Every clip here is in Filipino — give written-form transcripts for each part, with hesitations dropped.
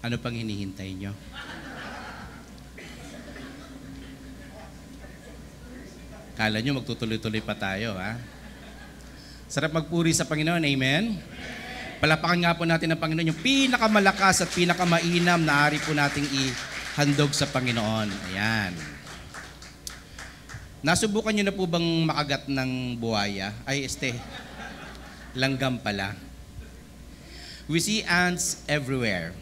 Ano pang hinihintay nyo? Kala nyo magtutuloy-tuloy pa tayo, ha? Sarap magpuri sa Panginoon, amen? Palapakan nga po natin ang Panginoon, yung pinakamalakas at pinakamainam na ari po nating ihandog sa Panginoon. Ayan. Nasubukan nyo na po bang makagat ng buhaya? Langgam pala. We see ants everywhere.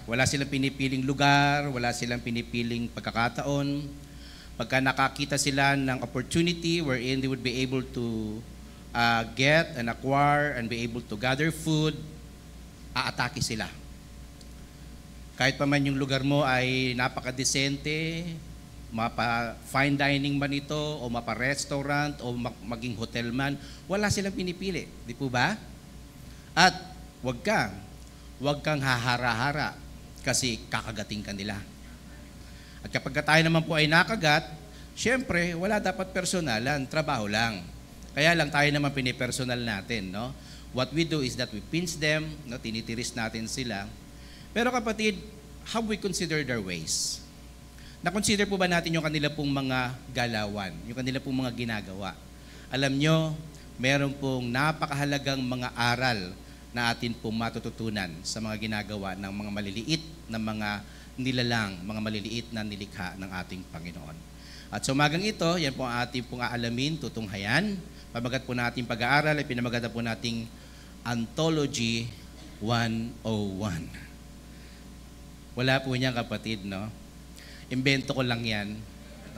Wala silang pinipiling lugar, wala silang pinipiling pagkakataon. Pagka nakakita sila ng opportunity wherein they would be able to get and acquire and be able to gather food, aatake sila. Kahit pa man yung lugar mo ay napaka-decente, mapa-fine dining man ito, o mapa-restaurant, o maging hotel man, wala silang pinipili. Di po ba? At wag kang hahara-hara kasi kakagating ka nila. At kapag tayo naman po ay nakagat, syempre, wala dapat personalan, trabaho lang. Kaya lang tayo naman pinipersonal natin, no? What we do is that we pinch them, no? Tinitiris natin sila. Pero kapatid, how we consider their ways? Na-consider po ba natin yung kanila pong mga galawan, yung kanila pong mga ginagawa? Alam nyo, meron pong napakahalagang mga aral na atin pong matututunan sa mga ginagawa ng mga maliliit na mga nilalang, mga maliliit na nilikha ng ating Panginoon. At sa umagang ito, yan po ang ating pong aalamin, tutunghayan. Pamagat po natin pag-aaral ay pinamagat po nating Anthology 101. Wala po niyan, kapatid, no? Imbento ko lang yan.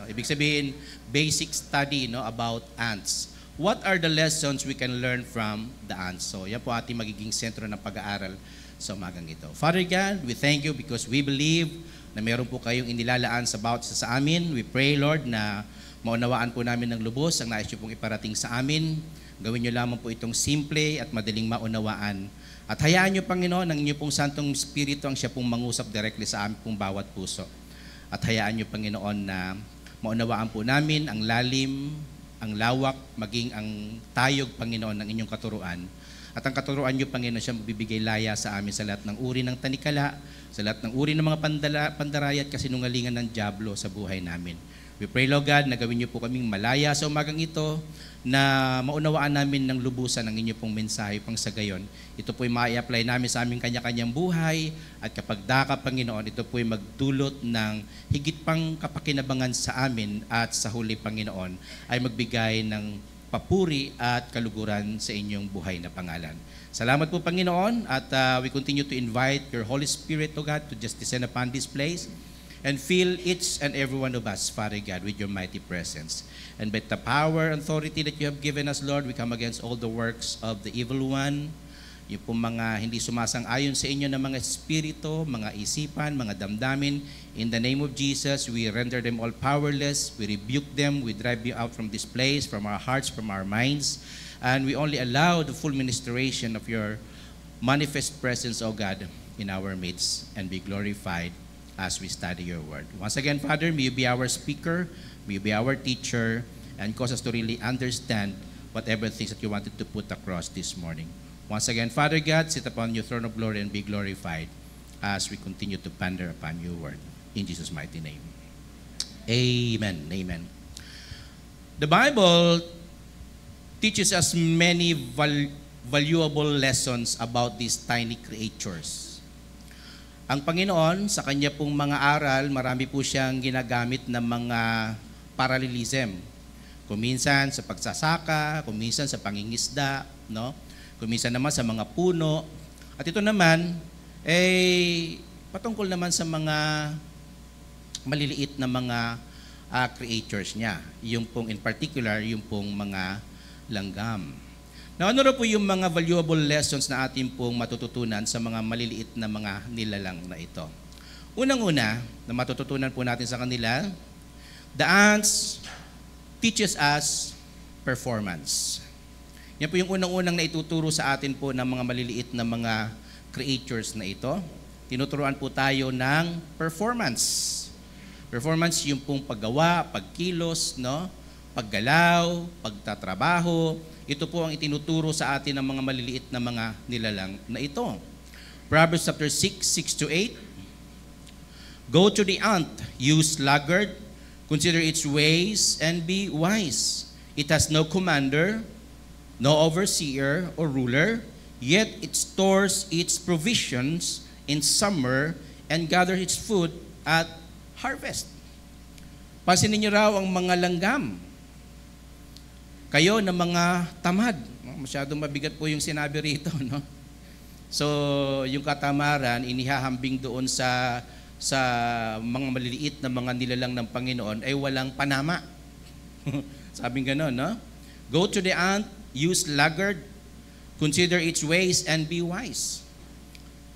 Ibig sabihin, basic study, no, about ants. What are the lessons we can learn from the ants? So, yan po ating magiging sentro ng pag-aaral sa umagang ito. Father God, we thank you because we believe na meron po kayong inilalaan sa bawat isa sa amin. We pray, Lord, na maunawaan po namin ng lubos ang nais niyo pong iparating sa amin. Gawin niyo lamang po itong simple at madaling maunawaan. At hayaan niyo, Panginoon, ang inyong pong Santong Espiritu ang siya pong mangusap directly sa amin pong bawat puso. At hayaan niyo, Panginoon, na maunawaan po namin ang lalim, ang lawak, maging ang tayog, Panginoon, ng inyong katuruan. At ang katuruan niyo, Panginoon, siya magbibigay laya sa amin sa lahat ng uri ng tanikala, sa lahat ng uri ng mga pandaraya at kasinungalingan ng dyablo sa buhay namin. We pray, Lord God, na gawin niyo po kaming malaya sa umagang ito, na maunawaan namin ng lubusan ang inyo pong mensahe pang sa gayon. Ito po'y ma-apply namin sa aming kanya-kanyang buhay at kapag daka, Panginoon, ito po'y magdulot ng higit pang kapakinabangan sa amin at sa huli, Panginoon, ay magbigay ng papuri at kaluguran sa inyong buhay na pangalan. Salamat po, Panginoon, at we continue to invite your Holy Spirit, O God, to just descend upon this place and fill each and every one of us, Father God, with your mighty presence. And by the power and authority that you have given us, Lord, we come against all the works of the evil one, yung pong mga hindi sumasang-ayon sa inyo na mga espiritu, mga isipan, mga damdamin. In the name of Jesus, we render them all powerless. We rebuke them. We drive you out from this place, from our hearts, from our minds. And we only allow the full ministration of your manifest presence, O God, in our midst, and be glorified as we study your word. Once again, Father, may you be our speaker, may you be our teacher, and cause us to really understand whatever things that you wanted to put across this morning. Once again, Father God, sit upon your throne of glory and be glorified as we continue to ponder upon your word. In Jesus' mighty name. Amen. Amen. The Bible teaches us many valuable lessons about these tiny creatures. Ang Panginoon, sa kanya pong mga aral, marami po siyang ginagamit ng mga parallelism. Kuminsan sa pagsasaka, kuminsan sa pangingisda, no? Kuminsan naman sa mga puno. At ito naman, patungkol naman sa mga maliliit na mga creatures niya. Yung pong in particular, yung pong mga langgam. Now, ano rin po yung mga valuable lessons na atin pong matututunan sa mga maliliit na mga nilalang na ito? Unang-una, na matututunan po natin sa kanila, the ants teaches us performance. Yan po yung unang-unang na ituturo sa atin po ng mga maliliit na mga creatures na ito. Tinuturuan po tayo ng performance. Performance yung pong paggawa, pagkilos, no? Paggalaw, pagtatrabaho. Ito po ang itinuturo sa atin ng mga maliliit na mga nilalang na ito. Proverbs chapter 6, 6 to 8. Go to the ant, you sluggard, consider its ways and be wise. It has no commander, no overseer or ruler, yet it stores its provisions in summer and gathers its food at harvest. Pansinin niyo raw ang mga langgam. Kayo na mga tamad. Masyadong mabigat po yung sinabi rito, no? So, yung katamaran, inihahambing doon sa mga maliliit na mga nilalang ng Panginoon ay walang panama. Sabing gano'n, no? Go to the ant, you sluggard, consider its ways and be wise.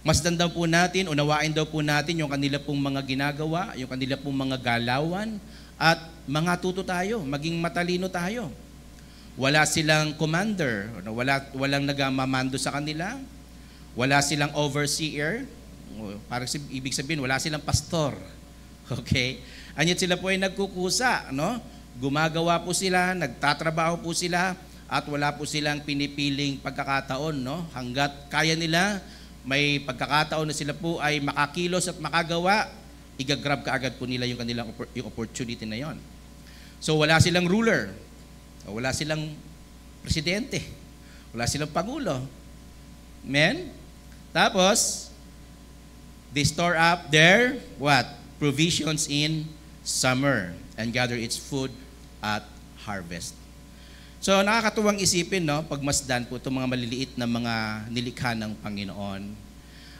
Masdan daw po natin, unawain daw po natin yung kanila pong mga ginagawa, yung kanila pong mga galawan, at mga tuto tayo, maging matalino tayo. Wala silang commander, walang nagamamando sa kanila, wala silang overseer, parang ibig sabihin, wala silang pastor. Okay? Anyat sila po ay nagkukusa, no? Gumagawa po sila, nagtatrabaho po sila, at wala po silang pinipiling pagkakataon, no? Hanggat kaya nila, may pagkakataon na sila po ay makakilos at makagawa, igagrab kaagad po nila yung kanilang yung opportunity na yon. So wala silang ruler, wala silang presidente, wala silang pangulo. Amen? Tapos, they store up their what? Provisions in summer and gather its food at harvest. So nakakatuwang isipin, no, pagmasdan po itong mga maliliit na mga nilikha ng Panginoon.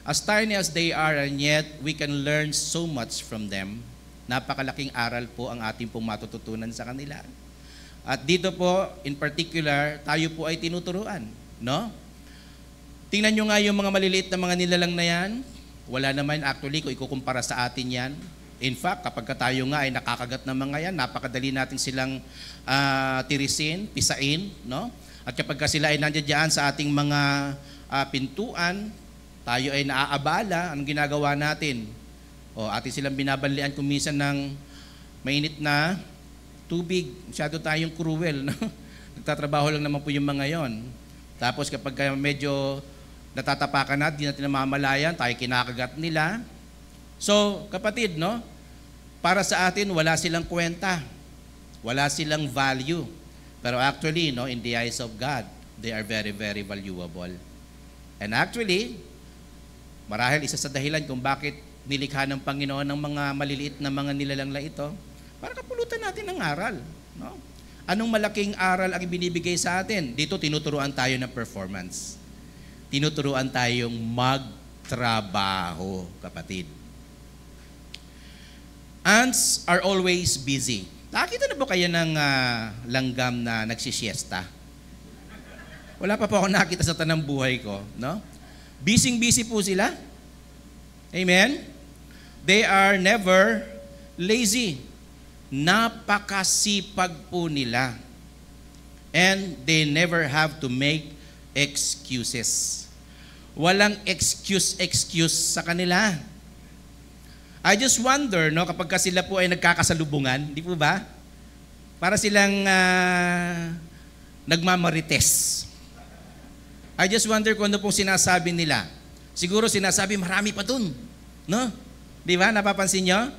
As tiny as they are, and yet we can learn so much from them. Napakalaking aral po ang ating pong matututunan sa kanila. At dito po, in particular, tayo po ay tinuturuan, no? Tingnan nyo nga yung mga maliliit na mga nilalang na yan. Wala naman actually kung ikukumpara sa atin yan. In fact, kapag tayo nga ay nakakagat ng mga yan, napakadali natin silang tirisin, pisain, no? At kapag sila ay nandiyan sa ating mga pintuan, tayo ay naaabala, anong ginagawa natin? O atin silang binabanlian kung minsan ng mainit na tubig. Masyado tayong cruel, no? Nagtatrabaho lang naman po yung mga yon. Tapos kapag medyo natatapakan na, di natin namamalayan, tayo kinakagat nila. So, kapatid, no? Para sa atin, wala silang kwenta. Wala silang value. Pero actually, no, in the eyes of God, they are very, very valuable. And actually, marahil isa sa dahilan kung bakit nilikha ng Panginoon ng mga maliliit na mga nilalang na ito, para kapulutan natin ng aral, no? Anong malaking aral ang ibinibigay sa atin? Dito, tinuturuan tayo ng performance. Tinuturuan tayong magtrabaho, kapatid. Ants are always busy. Nakita na ba kayo ng langgam na nagsisiesta? Wala pa po ako nakita sa tanang buhay ko, no? Busy po sila. Amen? They are never lazy. Napakasipag po nila. And they never have to make excuses. Walang excuse sa kanila. I just wonder, no, kapag sila po ay nagkakasalubungan, di po ba? Para silang nagmamarites. I just wonder kung ano pong sinasabi nila. Siguro sinasabi, marami pa dun. No? Di ba? Napapansin nyo?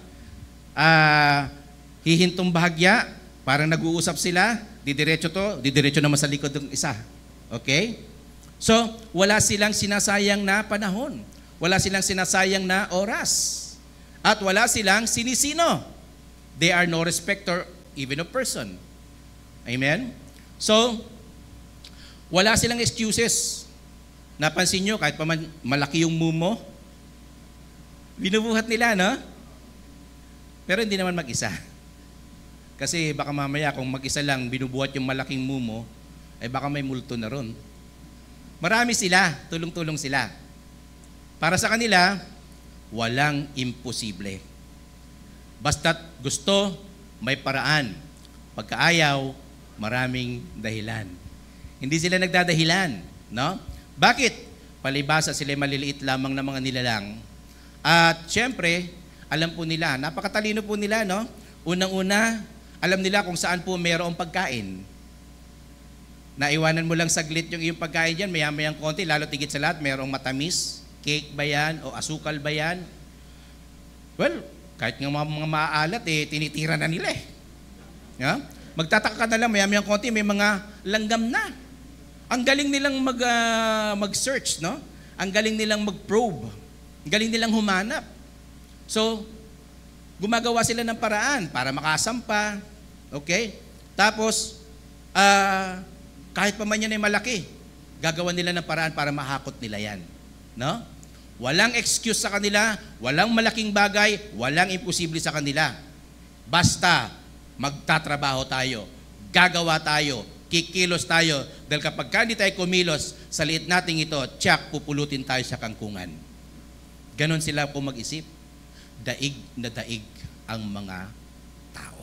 Hihintong bahagya, parang nag-uusap sila, didiretso naman sa likod ng isa. Okay? So, wala silang sinasayang na panahon. Wala silang sinasayang na oras. At wala silang sinisino. They are no respecter even of person. Amen? So, wala silang excuses. Napansin nyo, kahit pa malaki yung mumo, binubuhat nila, no? Pero hindi naman mag-isa. Kasi baka mamaya kung mag-isa lang binubuhat yung malaking mumo, ay baka may multo na ron. Marami sila, tulong-tulong sila. Para sa kanila, walang imposible. Basta't gusto, may paraan. Pagkaayaw, maraming dahilan. Hindi sila nagdadahilan, no? Bakit? Palibasa sila maliliit lamang na mga nilalang. At syempre, alam po nila, napakatalino po nila, no? Unang-una, alam nila kung saan po mayroong pagkain. Naiwanan mo lang saglit yung iyong pagkain dyan, maya-mayang konti, lalo tigit sa lahat, mayroong matamis, Cake ba yan? O asukal ba yan? Well, kahit nga mga maaalat, tinitira na nila eh. Yeah? Magtataka ka na lang, maya-mayang konti, may mga langgam na. Ang galing nilang mag-search, no? Ang galing nilang mag-probe. Ang galing nilang humanap. So, gumagawa sila ng paraan para makasampa. Okay? Tapos, kahit pa man yan ay malaki, gagawa nila ng paraan para mahakot nila yan. No? Walang excuse sa kanila, walang malaking bagay, walang imposible sa kanila. Basta, magtatrabaho tayo, gagawa tayo, kikilos tayo, dahil kapag hindi tayo kumilos sa liit nating ito, tiyak, pupulutin tayo sa kangkungan. Ganon sila po mag-isip. Daig na daig ang mga tao.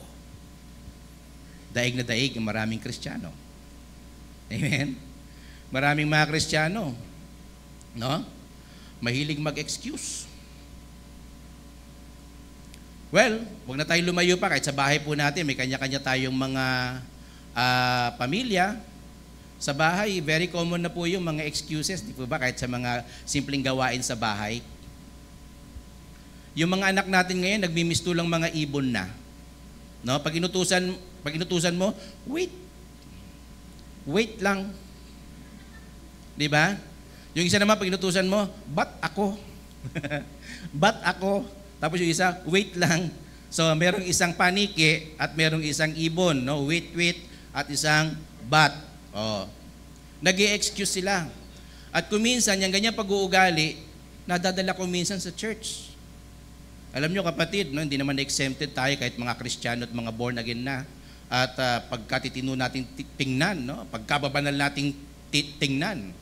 Daig na daig ang maraming Kristiyano. Amen? Maraming mga Kristiyano, no? Mahilig mag-excuse. Well, huwag na tayo lumayo pa, kahit sa bahay po natin, may kanya-kanya tayong mga pamilya. Sa bahay, very common na po yung mga excuses, di po ba? Kahit sa mga simpleng gawain sa bahay. Yung mga anak natin ngayon, nagmimistulang mga ibon na. No? Pag inutusan mo, wait lang. Di ba? Yung isa naman, pag inutusan mo, ba't ako? Ba't ako? Tapos yung isa, wait lang. So, merong isang paniki at merong isang ibon. No? Wait, at isang bat. Oh. Nag-i-excuse sila. At kuminsan, yung ganyan pag-uugali, nadadala ko minsan sa church. Alam nyo kapatid, no, hindi naman exempted tayo kahit mga Kristiyano at mga born again na. At pagkatitino natin tingnan, no, pagkababanal nating tingnan.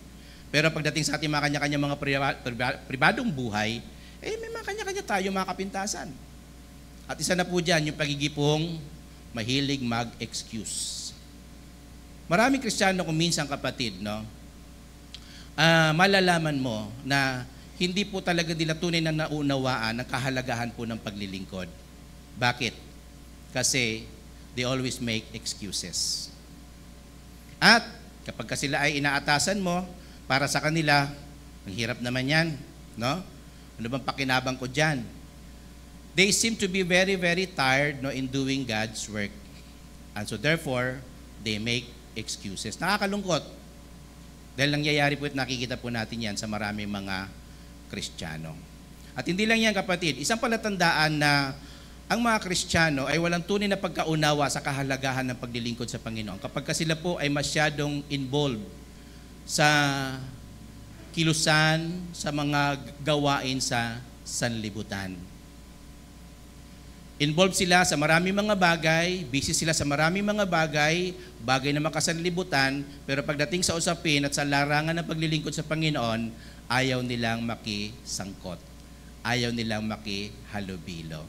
Pero pagdating sa ating mga kanya-kanya mga pribadong buhay, may mga kanya-kanya tayo mga kapintasan. At isa na po dyan, yung pagigipong mahilig mag-excuse. Maraming Kristiyano kung minsan kapatid, no, malalaman mo na hindi po talaga nila tunay na naunawaan ang kahalagahan po ng paglilingkod. Bakit? Kasi they always make excuses. At kapag sila ay inaatasan mo, para sa kanila, ang hirap naman yan. No? Ano bang pakinabang ko dyan? They seem to be very, very tired, no, in doing God's work. And so therefore, they make excuses. Nakakalungkot. Dahil nangyayari po at nakikita po natin yan sa maraming mga Kristiyano. At hindi lang yan kapatid, isang palatandaan na ang mga Kristiyano ay walang tunay na pagkaunawa sa kahalagahan ng paglilingkod sa Panginoon. Kapag sila po ay masyadong involved sa kilusan, sa mga gawain sa sanlibutan. Involved sila sa maraming mga bagay, busy sila sa maraming mga bagay na makasanlibutan, pero pagdating sa usapin at sa larangan ng paglilingkod sa Panginoon, ayaw nilang makisangkot. Ayaw nilang makihalubilo.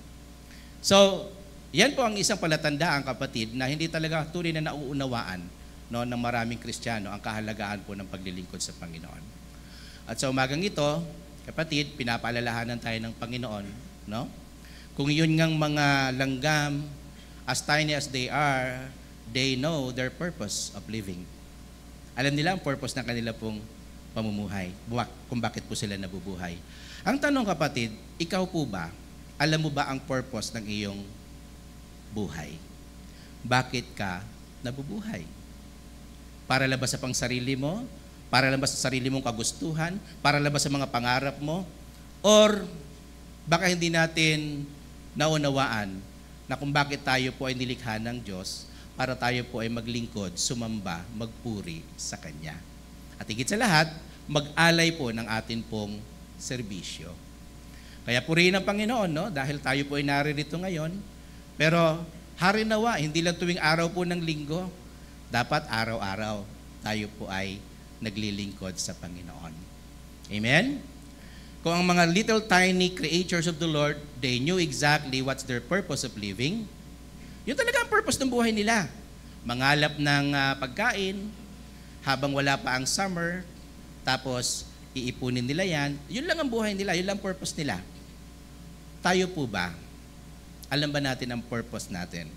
So, yan po ang isang palatandaan kapatid na hindi talaga tunay na nauunawaan, no, ng maraming Kristiyano ang kahalagahan po ng paglilingkod sa Panginoon. At sa umagang ito, kapatid, pinapaalalahanan tayo ng Panginoon, no? Kung yun ngang mga langgam, as tiny as they are, they know their purpose of living. Alam nila ang purpose ng kanila pong pamumuhay, kung bakit po sila nabubuhay. Ang tanong kapatid, ikaw po ba, alam mo ba ang purpose ng iyong buhay? Bakit ka nabubuhay? Para labas sa pangsarili mo? Para labas sa sarili mong kagustuhan? Para labas sa mga pangarap mo? Or baka hindi natin naunawaan na kung bakit tayo po ay nilikha ng Diyos para tayo po ay maglingkod, sumamba, magpuri sa Kanya. At higit sa lahat, mag-alay po ng atin pong serbisyo. Kaya purihin ang Panginoon, no? Dahil tayo po ay naririto ngayon. Pero harinawa, hindi lang tuwing araw po ng linggo, dapat araw-araw tayo po ay naglilingkod sa Panginoon. Amen? Kung ang mga little tiny creatures of the Lord, they knew exactly what's their purpose of living, yun talaga ang purpose ng buhay nila. Mangalap ng pagkain, habang wala pa ang summer, tapos iipunin nila yan, yun lang ang buhay nila, yun lang ang purpose nila. Tayo po ba? Alam ba natin ang purpose natin?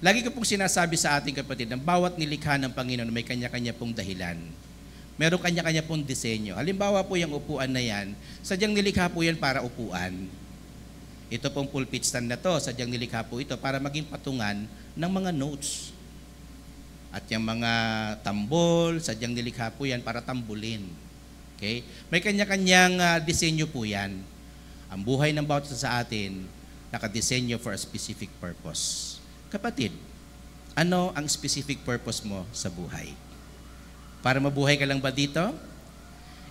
Lagi ko pong sinasabi sa ating kapatid, ang bawat nilikha ng Panginoon may kanya-kanya pong dahilan. meron kanya-kanya pong disenyo. Halimbawa po yung upuan na yan, sadyang nilikha po yan para upuan. Ito pong pulpit stand na to, sadyang nilikha po ito para maging patungan ng mga notes. At yung mga tambol, sadyang nilikha po yan para tambulin. Okay? May kanya-kanyang disenyo po yan. Ang buhay ng bawat isa sa atin, nakadesenyo for a specific purpose. Kapatid, ano ang specific purpose mo sa buhay? Para mabuhay ka lang ba dito?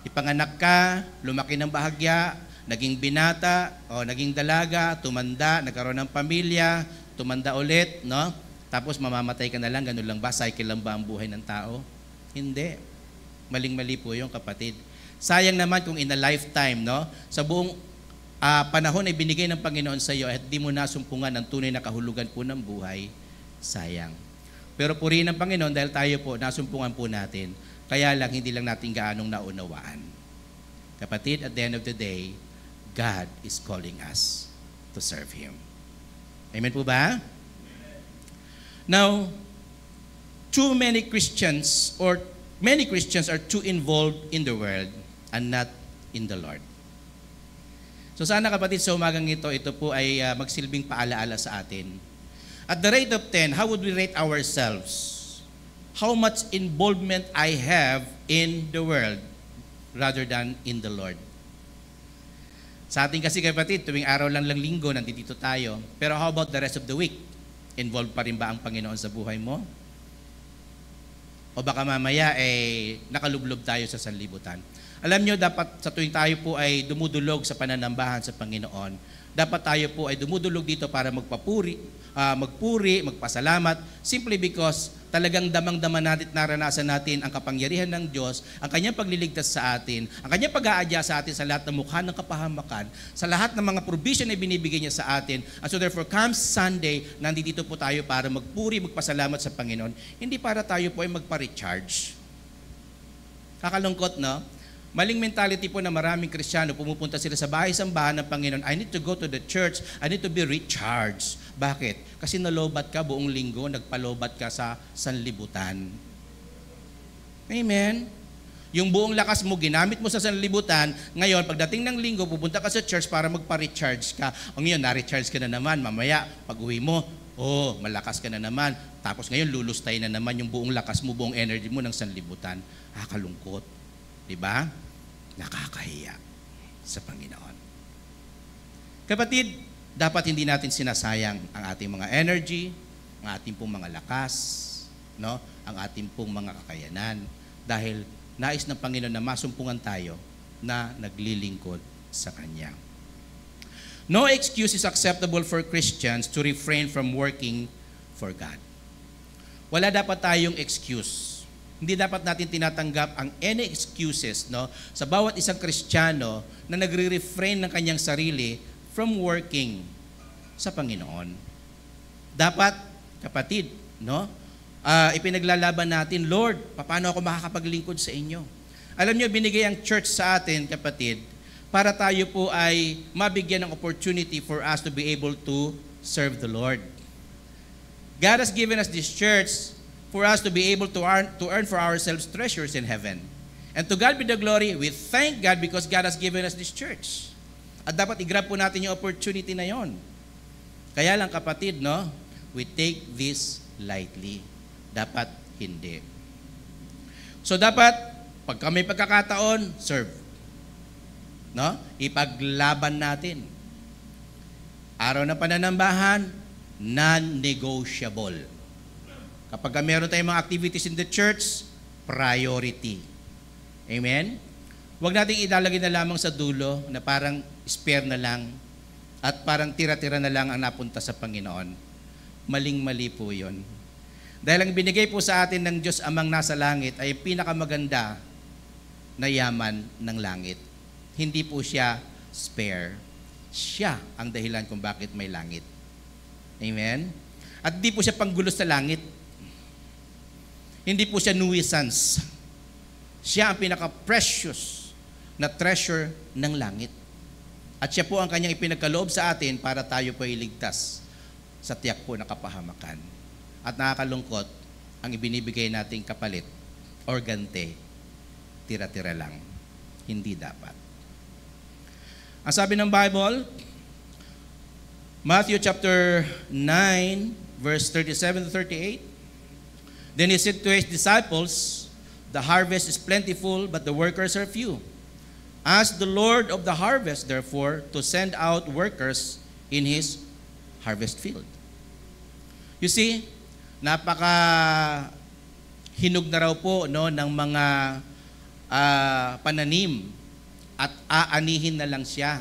Ipanganak ka, lumaki ng bahagya, naging binata, o naging dalaga, tumanda, nagkaroon ng pamilya, tumanda ulit, no? Tapos mamamatay ka na lang, ganun lang ba? Cycle lang ba ang buhay ng tao? Hindi. Maling-mali po yung kapatid. Sayang naman kung in a lifetime, no? Sa buong panahon ay binigay ng Panginoon sa iyo at di mo nasumpungan ang tunay na kahulugan po ng buhay, sayang. Pero purihin ng Panginoon dahil tayo po, nasumpungan po natin. Kaya lang, hindi lang natin gaanong naunawaan. Kapatid, at the end of the day, God is calling us to serve Him. Amen po ba? Now, many Christians are too involved in the world and not in the Lord. So sana kapatid, sa umagang ito po ay magsilbing paalaala sa atin. At the rate of 10, how would we rate ourselves? How much involvement I have in the world rather than in the Lord? Sa atin kasi kapatid, tuwing araw lang linggo, nandito tayo. Pero how about the rest of the week? Involved pa rin ba ang Panginoon sa buhay mo? O baka mamaya nakalublob tayo sa sanlibutan? Alam nyo, dapat sa tuwing tayo po ay dumudulog sa pananambahan sa Panginoon, dapat tayo po ay dumudulog dito para magpuri, magpasalamat, simply because talagang damang-dama natin, naranasan natin ang kapangyarihan ng Diyos, ang kanyang pagliligtas sa atin, ang kanyang pag-aadya sa atin sa lahat ng mukha ng kapahamakan, sa lahat ng mga provision na binibigay niya sa atin. And so therefore, comes Sunday, nandito po tayo para magpuri, magpasalamat sa Panginoon, hindi para tayo po ay magpa-recharge. Kakalungkot, no? Maling mentality po na maraming Kristiyano, pumupunta sila sa bahay-sambahan ng Panginoon, I need to go to the church, I need to be recharged. Bakit? Kasi nalobat ka buong linggo, nagpalobat ka sa sanlibutan. Amen? Yung buong lakas mo, ginamit mo sa sanlibutan, ngayon, pagdating ng linggo, pupunta ka sa church para magpa-recharge ka. O ngayon, na-recharge ka na naman, mamaya, pag-uwi mo, malakas ka na naman. Tapos ngayon, lulustay na naman yung buong lakas mo, buong energy mo ng sanlibutan. Kalungkot. Diba? Nakakahiya sa Panginoon. Kapatid, dapat hindi natin sinasayang ang ating mga energy, ang ating pong mga lakas, no? Ang ating pong mga kakayanan, dahil nais ng Panginoon na masumpungan tayo na naglilingkod sa Kanya. No excuse is acceptable for Christians to refrain from working for God. Wala dapat tayong excuse. Hindi dapat natin tinatanggap ang any excuses, no, sa bawat isang Kristiyano na nagre-refrain ng kanyang sarili from working sa Panginoon. Dapat, kapatid, no, ipinaglalaban natin, Lord, paano ako makakapaglingkod sa inyo? Alam niyo, binigay ang church sa atin, kapatid, para tayo po ay mabigyan ng opportunity for us to be able to serve the Lord. God has given us this church for us to be able to earn for ourselves treasures in heaven. And to God be the glory. We thank God because God has given us this church. At dapat i-grab po natin yung opportunity na yon. Kaya lang kapatid, no, we take this lightly. Dapat hindi. So dapat, pag may pagkakataon, serve. No? Ipaglaban natin. Araw na pananambahan, non-negotiable. Kapag meron tayong mga activities in the church, priority. Amen? Huwag nating ilalagay na lamang sa dulo na parang spare na lang at parang tira-tira na lang ang napunta sa Panginoon. Maling-mali po yun. Dahil ang binigay po sa atin ng Diyos Amang nasa langit ay pinakamaganda na yaman ng langit. Hindi po siya spare. Siya ang dahilan kung bakit may langit. Amen? At di po siya panggulo sa langit. Hindi po siya nuisance. Siya ang pinaka-precious na treasure ng langit. At siya po ang kanyang ipinagkaloob sa atin para tayo po iligtas sa tiyak po na kapahamakan. At nakakalungkot, ang ibinibigay nating kapalit or gante, tira-tira lang. Hindi dapat. Ang sabi ng Bible, Matthew chapter 9, verse 37 to 38, then he said to his disciples, the harvest is plentiful, but the workers are few. Ask the Lord of the harvest, therefore, to send out workers in his harvest field. You see, hinog na raw po ng mga pananim at aanihin na lang siya.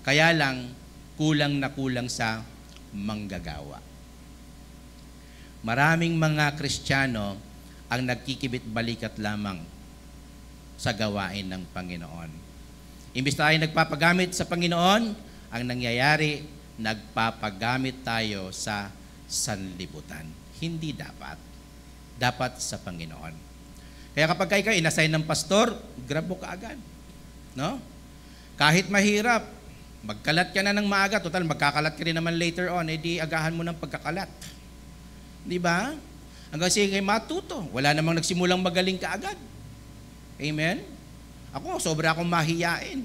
Kaya lang, kulang na kulang sa manggagawa. Maraming mga Kristiyano ang nagkikibit balikat lamang sa gawain ng Panginoon. Imbis tayo nagpapagamit sa Panginoon, ang nangyayari, nagpapagamit tayo sa sanlibutan. Hindi dapat. Dapat sa Panginoon. Kaya kapag ikaw inassign ng pastor, grab mo kaagad. No? Kahit mahirap, magkalat ka na ng maaga. Total, magkakalat ka rin naman later on. Di agahan mo ng pagkakalat. Di ba? Hanggang sige matuto. Wala namang nagsimulang magaling kaagad. Amen? Ako, sobra akong mahiyain.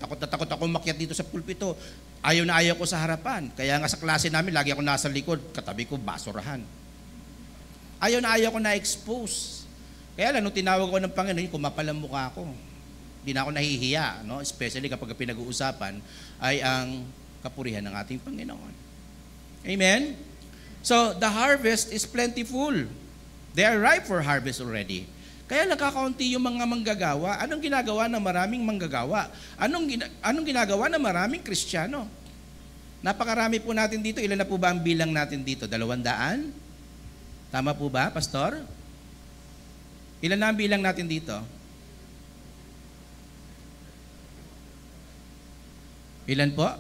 Takot na takot ako makyat dito sa pulpito. Ayaw na ayaw ko sa harapan. Kaya nga sa klase namin, lagi ako nasa likod. Katabi ko, basurahan. Ayaw na ayaw ko na-expose. Kaya lang, nung tinawag ko ng Panginoon, kumapal ang mukha ko. Hindi na ako nahihiya. No? Especially kapag pinag-uusapan ay ang kapurihan ng ating Panginoon. Amen? So, the harvest is plentiful. They are ripe for harvest already. Kaya nakakaunti yung mga manggagawa. Anong ginagawa ng maraming manggagawa? Anong ginagawa ng maraming Kristiyano? Napakarami po natin dito. Ilan na po ba ang bilang natin dito? 200? Tama po ba, Pastor? Ilan na ang bilang natin dito? Ilan po?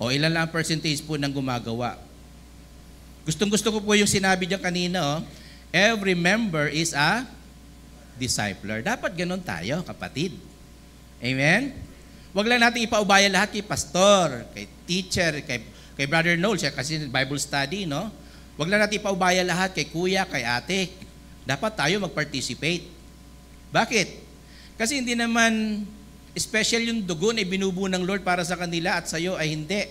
O ilan lang ang percentage po ng gumagawa? Gustong-gusto ko po yung sinabi diyan kanina, every member is a discipler. Dapat ganun tayo, kapatid. Amen? Huwag lang natin ipaubaya lahat kay pastor, kay teacher, kay Brother Noel, kasi Bible study, no? Huwag lang natin ipaubaya lahat kay kuya, kay ate. Dapat tayo mag-participate. Bakit? Kasi hindi naman special yung dugo na ibinubuo ng Lord para sa kanila at sa iyo ay hindi.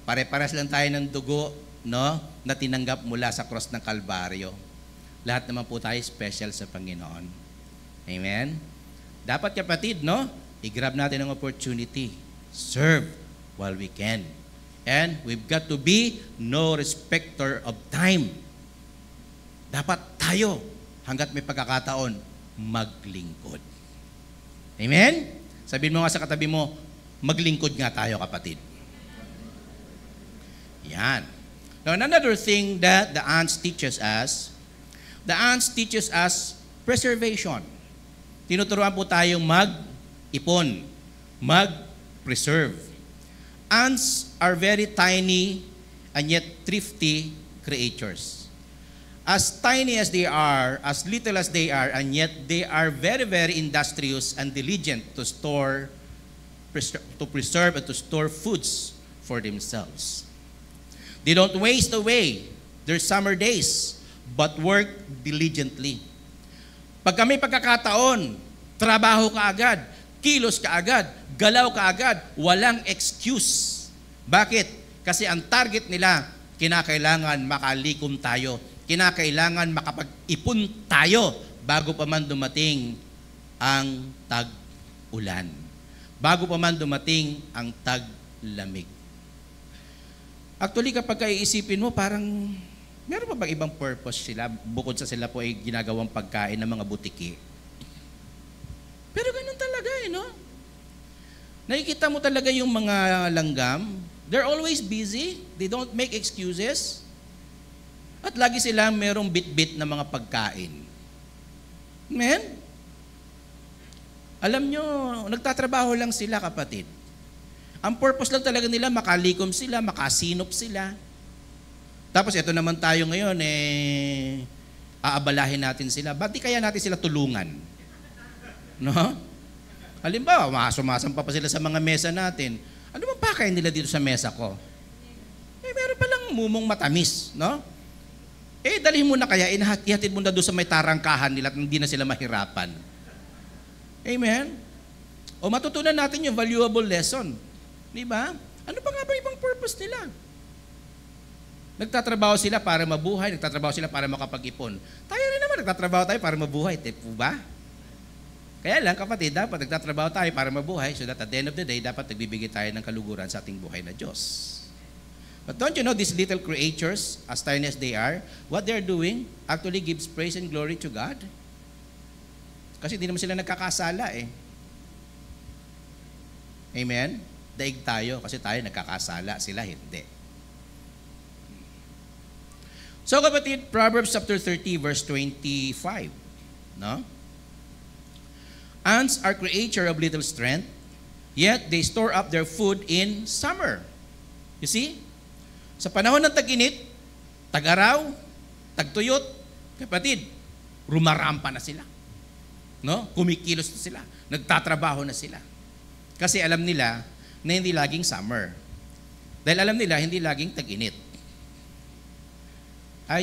Pare-pares lang tayo ng dugo, no, na tinanggap mula sa cross ng Kalbaryo. Lahat naman po tayo special sa Panginoon. Amen? Dapat kapatid, no, i-grab natin ang opportunity. Serve while we can. And we've got to be no respecter of time. Dapat tayo, hanggat may pagkakataon, maglingkod. Amen? Sabihin mo nga sa katabi mo, maglingkod nga tayo, kapatid. Yan. Now, another thing that the ants teaches us preservation. Tinuturuan po tayong mag-ipon, mag-preserve. Ants are very tiny and yet thrifty creatures. As tiny as they are, as little as they are, and yet they are very, very industrious and diligent to preserve and to store foods for themselves. They don't waste away their summer days, but work diligently. Pag may pagkakataon, trabaho ka agad, kilos ka agad, galaw ka agad, walang excuse. Bakit? Kasi ang target nila, kinakailangan makalikom tayo. Kinakailangan makapag-ipon tayo bago pa man dumating ang tag-ulan. Bago pa man dumating ang tag-lamig. Actually, kapag iisipin mo, parang meron pa bang ibang purpose sila bukod sa sila po ay ginagawang pagkain ng mga butiki? Pero ganun talaga no? Nakikita mo talaga yung mga langgam, they're always busy, they don't make excuses. At lagi sila merong bit-bit na mga pagkain. Amen? Alam nyo, nagtatrabaho lang sila, kapatid. Ang purpose lang talaga nila, makalikom sila, makasinop sila. Tapos ito naman tayo ngayon, aabalahin natin sila. Ba't di kaya natin sila tulungan? No? Halimbawa, sumasampa pa sila sa mga mesa natin. Ano bang pakain nila dito sa mesa ko? Meron palang mumong matamis, no? Dalhin mo na kaya, ihatid mo na doon sa may tarangkahan nila at hindi na sila mahirapan. Amen? O matutunan natin yung valuable lesson. Di ba? Ano pa nga ba ibang purpose nila? Nagtatrabaho sila para mabuhay, nagtatrabaho sila para makapag-ipon. Tayo rin naman, nagtatrabaho tayo para mabuhay. Po ba? Kaya lang, kapatid, dapat nagtatrabaho tayo para mabuhay so that at the end of the day, dapat nagbibigay tayo ng kaluguran sa ating buhay na Diyos. But don't you know, these little creatures, as tiny as they are, what they're doing actually gives praise and glory to God. Kasi hindi naman sila nagkakasala eh. Amen? Daig tayo kasi tayo nagkakasala, sila hindi. So kapatid, Proverbs chapter 30 verse 25, no? Ants are creature of little strength, yet they store up their food in summer. You see? Sa panahon ng tag-init, tag-araw, tag-tuyot, kapatid, rumarampa na sila. No? Kumikilos na sila, nagtatrabaho na sila. Kasi alam nila na hindi laging summer. Dahil alam nila hindi laging tag-init. I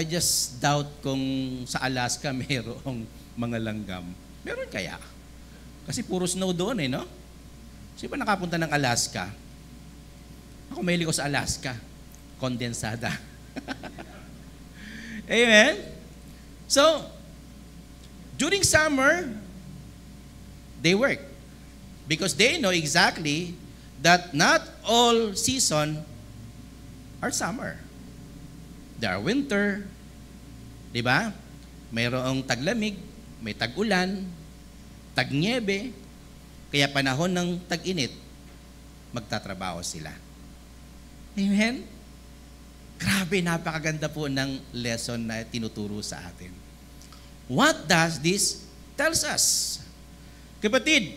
just doubt kung sa Alaska mayroong mga langgam. Meron kaya? Kasi puro snow doon no? Sino ba nakapunta ng Alaska? Ako mahilig ko sa Alaska. Kondensada. Amen? So, during summer, they work. Because they know exactly that not all season are summer. There are winter, di ba? Mayroong taglamig, may tag-ulan, tag-niebe, kaya panahon ng tag-init, magtatrabaho sila. Amen? Grabe, napakaganda po ng lesson na tinuturo sa atin. What does this tells us? Kapatid,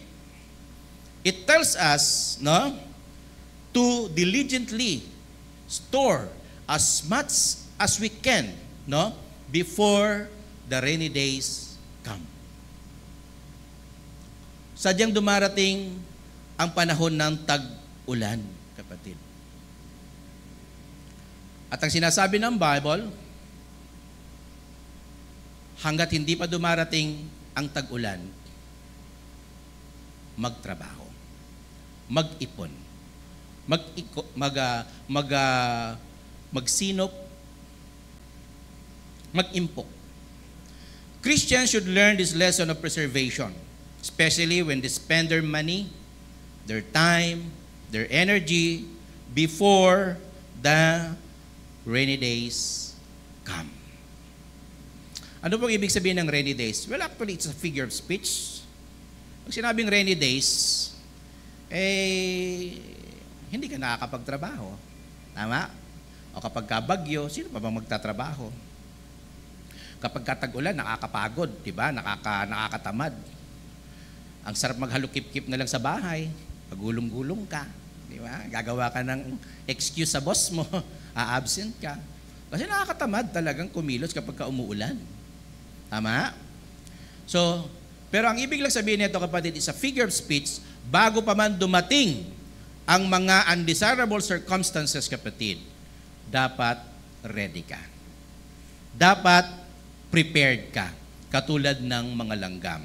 it tells us, no, to diligently store as much as we can, no, before the rainy days come. Sadyang dumarating ang panahon ng tag-ulan, kapatid. At ang sinasabi ng Bible, hanggat hindi pa dumarating ang tag-ulan, magtrabaho, mag-ipon, magsinop, mag-impok. Christians should learn this lesson of preservation, especially when they spend their money, their time, their energy before the rainy days come. Ano pong ibig sabihin ng rainy days? Well, actually, it's a figure of speech. Pag sinabing rainy days, hindi ka nakakapagtrabaho. Tama? O kapag kabagyo, sino pa bang magtatrabaho? Kapag katag-ulan, nakakapagod, di ba? Nakakatamad. Ang sarap maghalukip-kip na lang sa bahay. Pagulong-gulong ka. Di ba? Gagawa ka ng excuse sa boss mo. A-absent ka. Kasi nakakatamad talagang kumilos kapag ka umuulan. Tama? So, pero ang ibig lang sabihin nito, kapatid, is a figure of speech bago pa man dumating ang mga undesirable circumstances, kapatid. Dapat ready ka. Dapat prepared ka. Katulad ng mga langgam.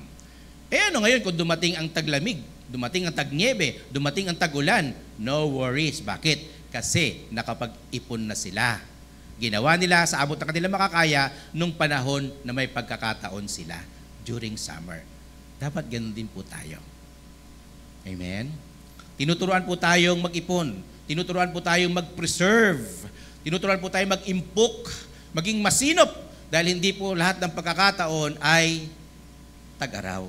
Ano ngayon kung dumating ang taglamig, dumating ang tagniebe, dumating ang tagulan, no worries. Bakit? Kasi nakapag-ipon na sila. Ginawa nila sa abot ng kanilang makakaya nung panahon na may pagkakataon sila during summer. Dapat ganun din po tayo. Amen? Tinuturuan po tayong mag-ipon. Tinuturuan po tayong mag-preserve. Tinuturuan po tayong mag-impok, maging masinop, dahil hindi po lahat ng pagkakataon ay tag-araw.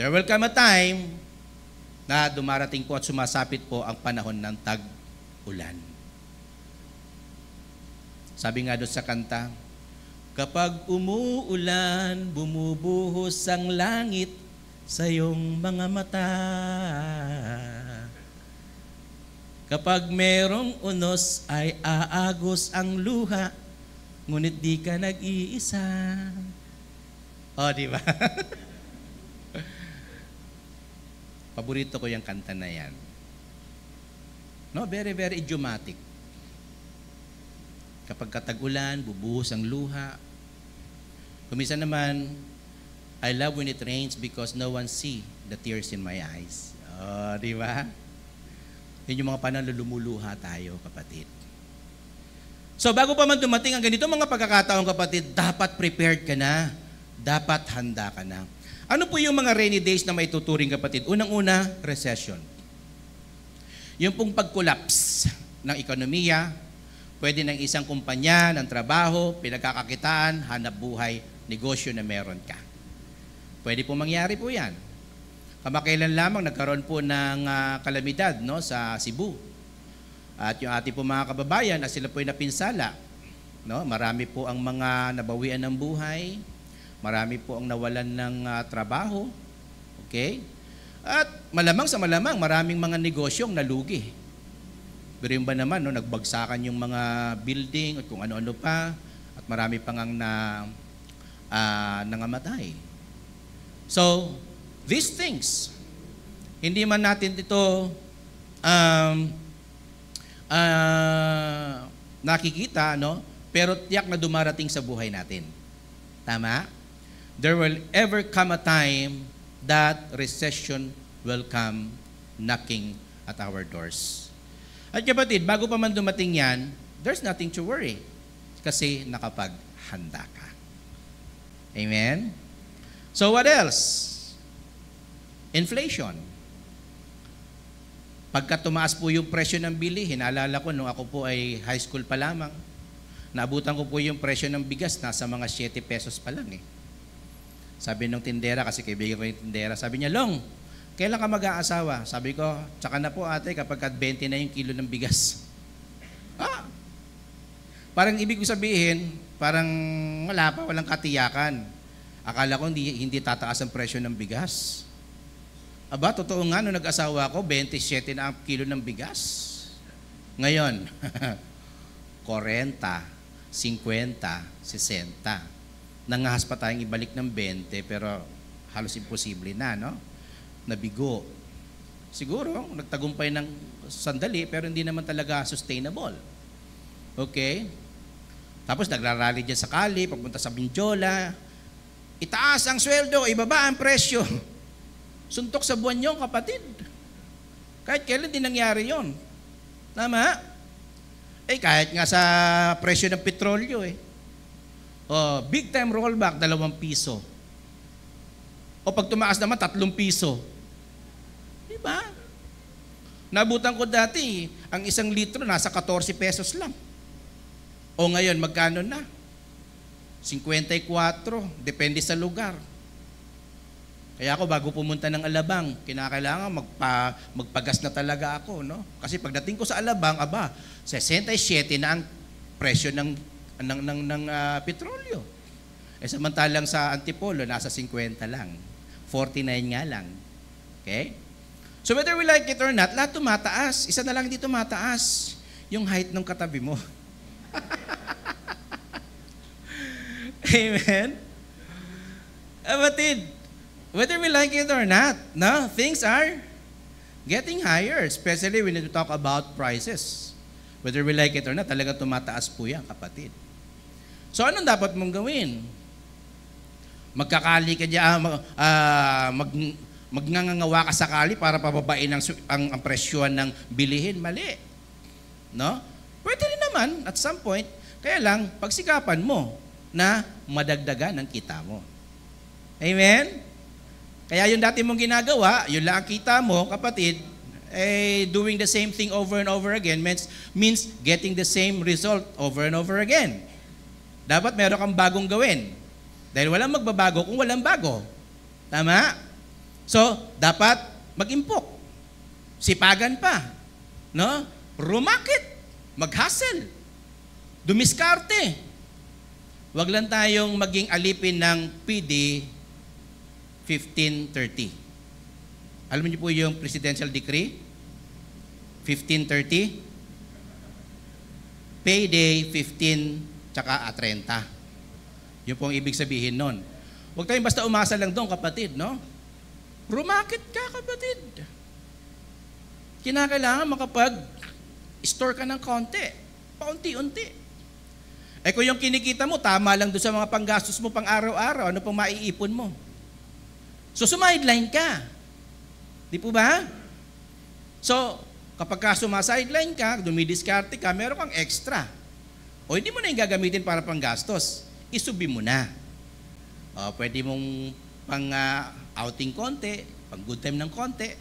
There will come a time na dumarating po at sumasapit po ang panahon ng tag-ulan. Sabi nga doon sa kanta, kapag umuulan, bumubuhos ang langit sa iyong mga mata. Kapag merong unos ay aagos ang luha, ngunit di ka nag-iisa. O, di ba? Paborito ko yung kanta na yan. No, very, very idiomatic. Kapag katag-ulan, bubuhos ang luha. Kuminsan naman, I love when it rains because no one see the tears in my eyes. Oh, di ba? Yun yung mga panahon na lumuluha tayo, kapatid. So, bago pa man dumating ang ganito mga pagkakataon, kapatid, dapat prepared ka na. Dapat handa ka na. Ano po yung mga rainy days na maituturing, kapatid? Unang-una, recession. Yung pong pag-collapse ng ekonomiya, pwede ng isang kumpanya, ng trabaho, pinagkakakitaan, hanap buhay, negosyo na meron ka. Pwede po mangyari po yan. Kamakailan lamang nagkaroon po ng kalamidad, no, sa Cebu. At yung ating po mga kababayan, sila po ay napinsala. No? Marami po ang mga nabawian ng buhay, marami po ang nawalan ng trabaho. Okay? At malamang sa malamang, maraming mga negosyong nalugi. Pero yung ba naman, no, nagbagsakan yung mga building at kung ano-ano pa, at marami pang ang nangamatay. So, these things, hindi man natin ito nakikita, no? Pero tiyak na dumarating sa buhay natin. Tama? There will ever come a time that recession will come knocking at our doors. At kapatid, bago pa man dumating yan, there's nothing to worry kasi nakapaghanda ka. Amen? So what else? Inflation. Pagka tumaas po yung presyo ng bilihin, naalala ko nung ako po ay high school pa lamang, naabutan ko po yung presyo ng bigas, nasa mga 7 pesos pa lang eh. Sabi nung tindera, kasi kaibigan ko yung tindera, sabi niya, Long, kailan ka mag-aasawa? Sabi ko, tsaka na po ate kapag 20 na yung kilo ng bigas. Parang ibig ko sabihin, parang wala pa, walang katiyakan. Akala ko hindi tataas ang presyo ng bigas. Aba, totoo nga, nung nag-asawa ko, 27 na ang kilo ng bigas. Ngayon, 40, 50, 60. Nangahas pa tayong ibalik ng 20, pero halos imposible na, no? Nabigo. Siguro, nagtagumpay ng sandali, pero hindi naman talaga sustainable. Okay? Tapos nagrarally dyan sa Cali, papunta sa Mindiola. Itaas ang sweldo, ibaba ang presyo. Suntok sa buwan yun, kapatid. Kahit kailan din nangyari yun. Tama? Kahit nga sa presyo ng petrolyo big time rollback, 2 piso. O pag tumaas naman, 3 piso. Diba? Nabutan ko dati, ang 1 litro nasa 14 pesos lang. O ngayon, magkano na? 54, depende sa lugar. Kaya ako bago pumunta ng Alabang, kinakailangan magpagas na talaga ako, no? Kasi pagdating ko sa Alabang, 67 na ang presyo ng petrolyo. Samantalang sa Antipolo, nasa 50 lang. 49 nga lang. Okay? So whether we like it or not, lahat tumataas. Isa na lang hindi tumataas, yung height ng katabi mo. Amen? Kapatid, whether we like it or not, no, things are getting higher, especially when we talk about prices. Whether we like it or not, talaga tumataas po yan, kapatid. So, anong dapat mong gawin? Magkakali ka dyan, magngangawa ka sakali para pababain ang presyon ng bilihin, mali. No? Pwede rin naman, at some point, kaya lang, pagsikapan mo na madagdagan ang kita mo. Amen? Kaya yung dati mong ginagawa, yun lang ang kita mo, kapatid, doing the same thing over and over again means getting the same result over and over again. Dapat meron kang bagong gawin. Dahil walang magbabago kung walang bago. Tama? So, dapat mag-impok. Sipagan pa. No? Rumakit. Mag-hustle. Dumiskarte. Huwag lang tayong maging alipin ng PD 1530. Alam niyo po yung presidential decree? 1530? Payday 15 tsaka 30. Yun po ang ibig sabihin nun. Huwag tayong basta umasa lang doon, kapatid, no? Rumakit ka, kapatid. Kinakailangan makapag-store ka ng konti. Paunti-unti. Eh kung yung kinikita mo, tama lang doon sa mga panggastos mo pang araw-araw, ano pang maiipon mo? So sumideline ka. Di po ba? So, kapag ka sumasideline ka, dumidiskarte ka, meron kang extra. O hindi mo na yung gagamitin para panggastos. Isubi mo na. O, pwede mong pang outing konti, pang good time ng konti.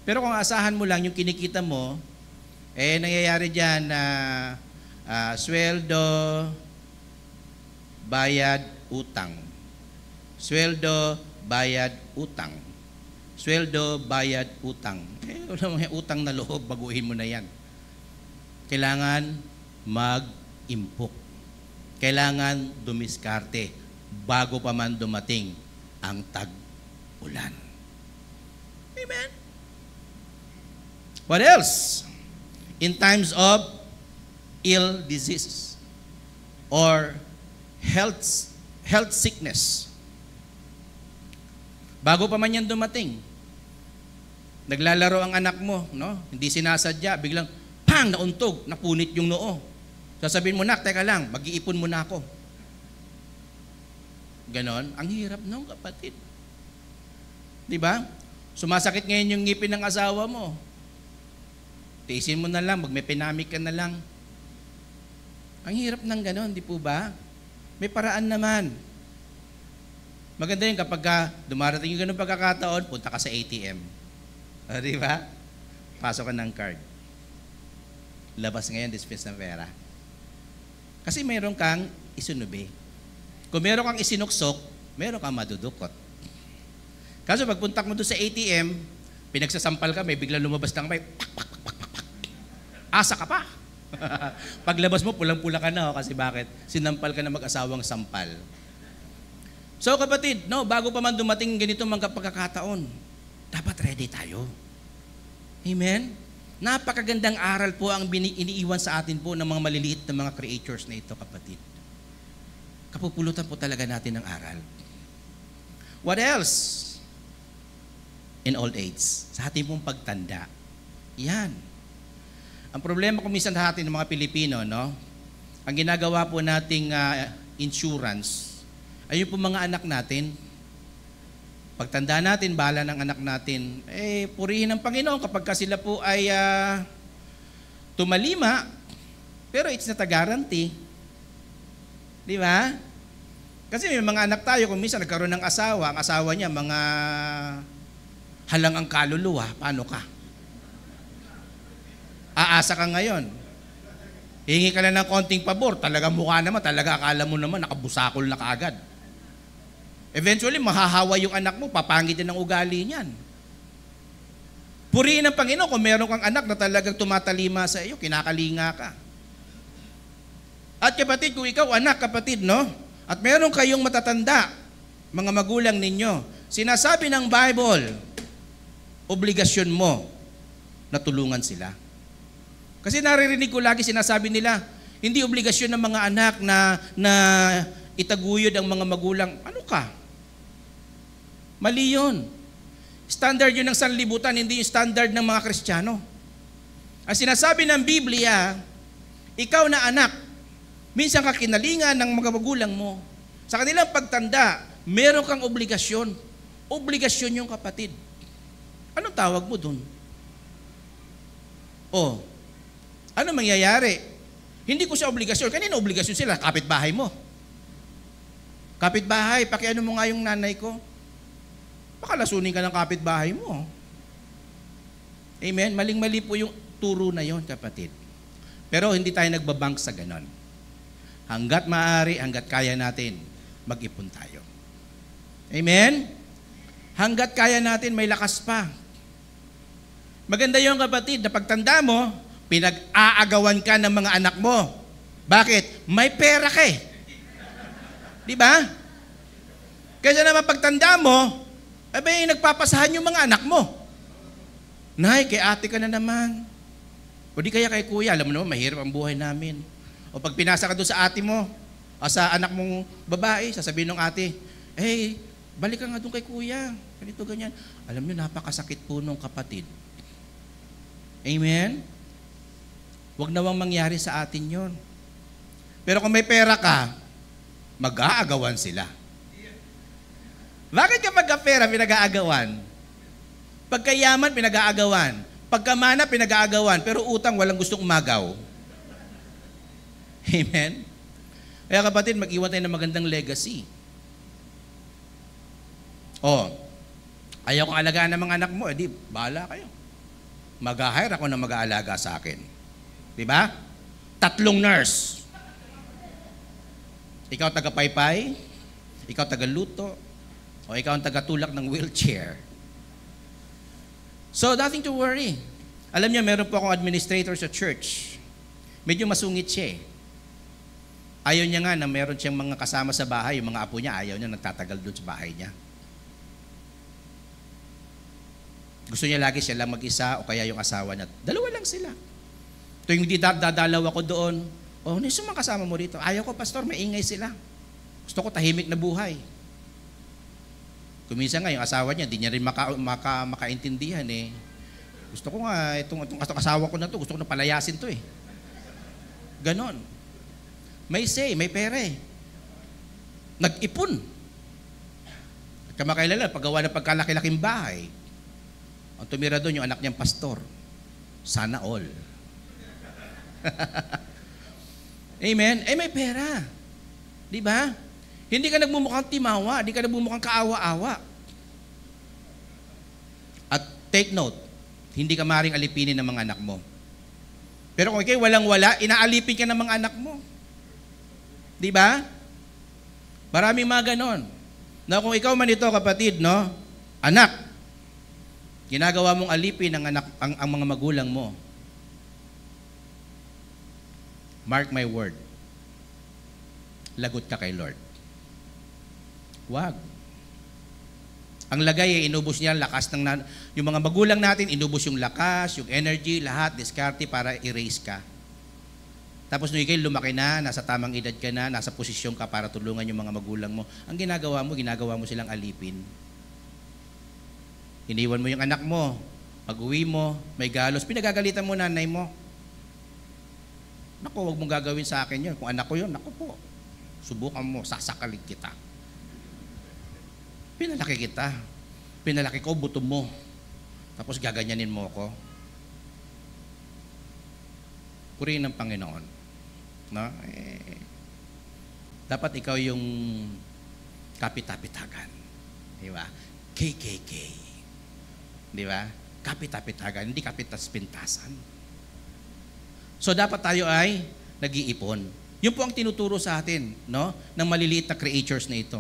Pero kung asahan mo lang yung kinikita mo, eh nangyayari dyan na sweldo, bayad, utang. Sweldo, bayad, utang. Sweldo, bayad, utang. Eh, wala mga utang na loob, baguhin mo na yan. Kailangan mag-impok. Kailangan dumiskarte bago pa man dumating ang tag-ulan. Amen? What else? In times of ill disease or health sickness. Bago pa man yan dumating, naglalaro ang anak mo, no? Hindi sinasadya, biglang, pang, nauntog, napunit yung noo. Sasabihin mo, nak, teka lang, mag-iipon muna ako. Ganon, ang hirap nung kapatid. Di ba? Sumasakit ngayon yung ngipin ng asawa mo. Tiisin mo na lang, magmepinamik ka na lang. Ang hirap ng ganon, di po ba? May paraan naman. Maganda yun kapag dumarating yung ganun pagkakataon, punta ka sa ATM. Di ba? Pasok ka ng card. Labas ngayon, dispense ng pera. Kasi meron kang isunubi. Kung meron kang isinuksok, meron kang madudukot. Kaso pagpunta mo doon sa ATM, pinagsasampal ka, may biglang lumabas ng may asa ka pa. Paglabas mo, pulang-pula ka na. Kasi bakit? Sinampal ka na mag-asawang sampal. So kapatid, no, bago pa man dumating ganito mga pagkakataon, dapat ready tayo. Amen? Napakagandang aral po ang iniiwan sa atin po ng mga maliliit na mga creatures na ito, kapatid. Kapupulutan po talaga natin ng aral. What else? In old age, sa ating pong pagtanda. Yan. Ang problema kung minsan sa atin ng mga Pilipino, no? Ang ginagawa po nating insurance, ayun po mga anak natin. Pagtanda natin, bahala ng anak natin, eh, purihin ng Panginoon kapag sila po ay tumalima, pero it's not a guarantee. Di ba? Kasi may mga anak tayo, kung minsan nagkaroon ng asawa, ang asawa niya, mga halang ang kaluluwa, paano ka? Aasa ka ngayon. Hingi ka lang ng konting pabor, talaga mukha naman, talaga akala mo naman, nakabusakol na kaagad. Eventually, mahahawa yung anak mo, papangitin ang ugali niyan. Purihin ng Panginoon kung meron kang anak na talagang tumatalima sa iyo, kinakalinga ka. At kapatid, kung ikaw anak, kapatid, no? At meron kayong matatanda, mga magulang ninyo, sinasabi ng Bible, obligasyon mo na tulungan sila. Kasi naririnig ko lagi sinasabi nila, hindi obligasyon ng mga anak na itaguyod ang mga magulang. Ano ka? Mali yun. Standard yun ng sanlibutan, hindi yung standard ng mga Kristiyano. Ang sinasabi ng Biblia, ikaw na anak, minsan ka kinalingan ng mga magulang mo. Sa kanilang pagtanda, meron kang obligasyon. Obligasyon yung kapatid. Anong tawag mo dun? Ano mangyayari? Hindi ko siya obligasyon. Kanina obligasyon sila? Kapitbahay mo. Kapitbahay, pakiano mo nga yung nanay ko. Baka lasunin ka ng kapitbahay mo. Amen? Maling-mali po yung turo na yon, kapatid. Pero hindi tayo nagbabank sa ganon. Hanggat maaari, hanggat kaya natin, mag-ipon tayo. Amen? Hanggat kaya natin, may lakas pa. Maganda yung kapatid, na pagtanda mo, pinag-aagawan ka ng mga anak mo. Bakit? May pera ka eh. Di ba? Kaya naman pagtanda mo, abay, nagpapasahan yung mga anak mo. Nay, kay ate ka na naman. O di kaya kay kuya, alam mo naman, mahirap ang buhay namin. O pag pinasa ka doon sa ate mo, o sa anak mong babae, sasabihin ng ate, hey, balik ka nga doon kay kuya. Ganito, ganyan. Alam nyo, napakasakit po nung kapatid. Amen? Huwag nawang mangyari sa atin yon. Pero kung may pera ka, mag-aagawan sila. Bakit kapag pera pinag-aagawan? Pagkayaman, pinag-aagawan. Pagkamana, pinag-aagawan. Pero utang, walang gustong umagaw. Amen? Kaya kapatid, mag-iwan tayo ng magandang legacy. Ayaw kong alagaan ng mga anak mo, edi bahala kayo. Mag-hire ako na mag-aalaga sa akin. Diba? 3 nurse. Ikaw taga-paypay, ikaw taga-luto, o ikaw ang taga-tulak ng wheelchair. So, nothing to worry. Alam niyo, meron po akong administrator sa church. Medyo masungit siya eh. Ayaw niya nga na meron siyang mga kasama sa bahay, yung mga apo niya, ayaw niya nagtatagal doon sa bahay niya. Gusto niya lagi siya lang mag-isa o kaya yung asawa niya. 2 lang sila. Tuwing dadalaw ako doon, sino mga kasama mo rito? Ayaw ko, pastor, maingay sila. Gusto ko tahimik na buhay. Kuminsan nga, yung asawa niya, di niya rin makaintindihan eh. Gusto ko nga, itong asawa ko na to, gusto ko na palayasin to eh. Ganon. May say, may pere. Nag-ipon. At kamakailan, paggawa ng pagkalaki-laking bahay, ang tumira doon yung anak niyang pastor. Sana all. Amen? May pera. Di ba? Hindi ka nagmumukhang timawa, hindi ka nagmumukhang kaawa-awa. At take note, hindi ka maaaring alipinin ng mga anak mo. Pero kung ikay walang-wala, inaalipin ka ng mga anak mo. Di ba? Maraming mga ganon. Na kung ikaw man ito, kapatid, no? Anak, ginagawa mong alipin ang mga magulang mo. Mark my word. Lagot ka kay Lord. Wag. Ang lagay ay inubos niya lakas ng yung mga magulang natin, inubos yung lakas, yung energy, lahat, diskarte para erase ka. Tapos nung ikay lumaki na, nasa tamang edad ka na, nasa posisyon ka para tulungan yung mga magulang mo. Ang ginagawa mo silang alipin. Iniwan mo yung anak mo, pag-uwi mo, may galos, pinagagalitan mo nanay mo. Naku, wag mong gagawin sa akin yun. Kung anak ko yun, naku po, subukan mo, sasakalin kita. Pinalaki kita. Pinalaki ko, buto mo. Tapos gaganyanin mo ako. Purihin ng Panginoon. No? Dapat ikaw yung kapitapitagan. Di ba? KKK. Di ba? Kapitapitagan, hindi kapitas-pintasan. So dapat tayo ay nag-iipon. Yun po ang tinuturo sa atin, no? Ng maliliit na creatures na ito.